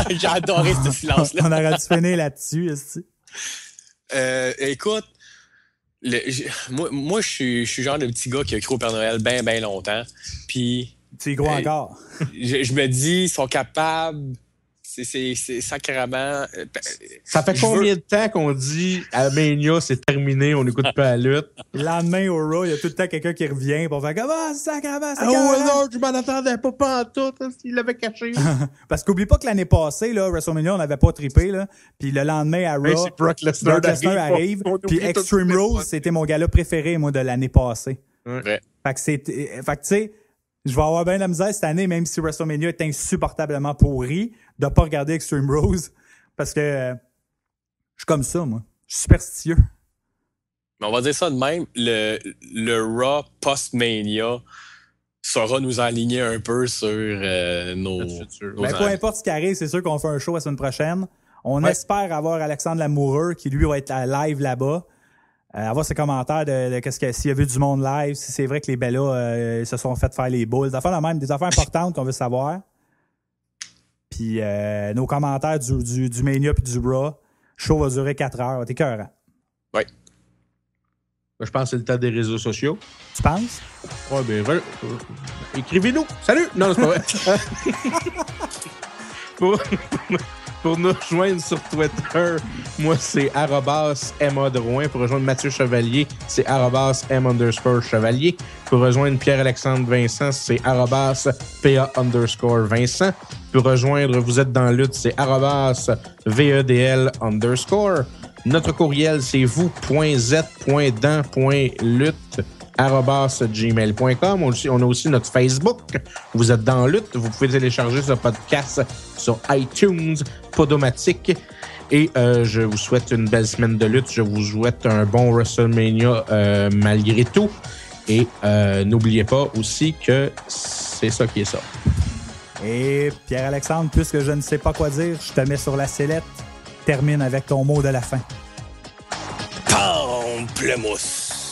J'ai adoré ce silence-là. On aurait dû finir là-dessus. Esti. Écoute, moi je suis le genre de petit gars qui a cru au Père Noël bien longtemps. Puis Tu y crois encore. je me dis, ils sont capables. C'est sacrément. Ça fait Je combien de temps qu'on dit à Mania, c'est terminé, on n'écoute pas la lutte? Le lendemain au Raw, il y a tout le temps quelqu'un qui revient pour faire comme ah, c'est sacrément, c'est Ah ouais, carrément. non, je m'en attendais pas en tout, il l'avait caché. Parce qu'oublie pas que l'année passée, là, WrestleMania, on n'avait pas trippé, là. Puis le lendemain à Hey, Raw, c'est Brock Lesnar arrive. on Puis oublie tout Extreme de suite. Rules, c'était mon gars-là préféré, moi, de l'année passée. Vrai. Fait que tu sais, je vais avoir bien de la misère cette année, même si WrestleMania est insupportablement pourri, de pas regarder Extreme Rules. Parce que je suis comme ça, moi. Je suis superstitieux. Mais on va dire ça de même. Le Raw post-Mania saura nous aligner un peu sur nos futur. Ben, peu importe ce qui arrive, c'est sûr qu'on fait un show la semaine prochaine. On espère avoir Alexandre Lamoureux, qui lui va être à live là-bas. Avoir ses commentaires de qu'est-ce que s'il y a vu du monde live, si c'est vrai que les Bellas se sont fait faire les boules. Des affaires, des affaires importantes qu'on veut savoir. Puis nos commentaires du Mania puis du Raw. Le show va durer 4 heures. T'es écœurant. Oui. Je pense que c'est le temps des réseaux sociaux. Tu penses? Ouais, ben, écrivez-nous. Salut! Non, c'est pas vrai. Pour nous rejoindre sur Twitter, moi, c'est @Emma Drouin. Pour rejoindre Mathieu Chevalier, c'est @M_Chevalier. Pour rejoindre Pierre-Alexandre Vincent, c'est @PA_Vincent. Pour rejoindre Vous êtes dans la lutte, c'est @VEDL_. Notre courriel, c'est vous.z.dans.lutte@gmail.com. On a aussi notre Facebook. Vous êtes dans lutte. Vous pouvez télécharger ce podcast sur iTunes, Podomatic. Et je vous souhaite une belle semaine de lutte. Je vous souhaite un bon WrestleMania malgré tout. Et n'oubliez pas aussi que c'est ça qui est ça. Et Pierre-Alexandre, puisque je ne sais pas quoi dire, je te mets sur la sellette. Termine avec ton mot de la fin. Pamplemousse.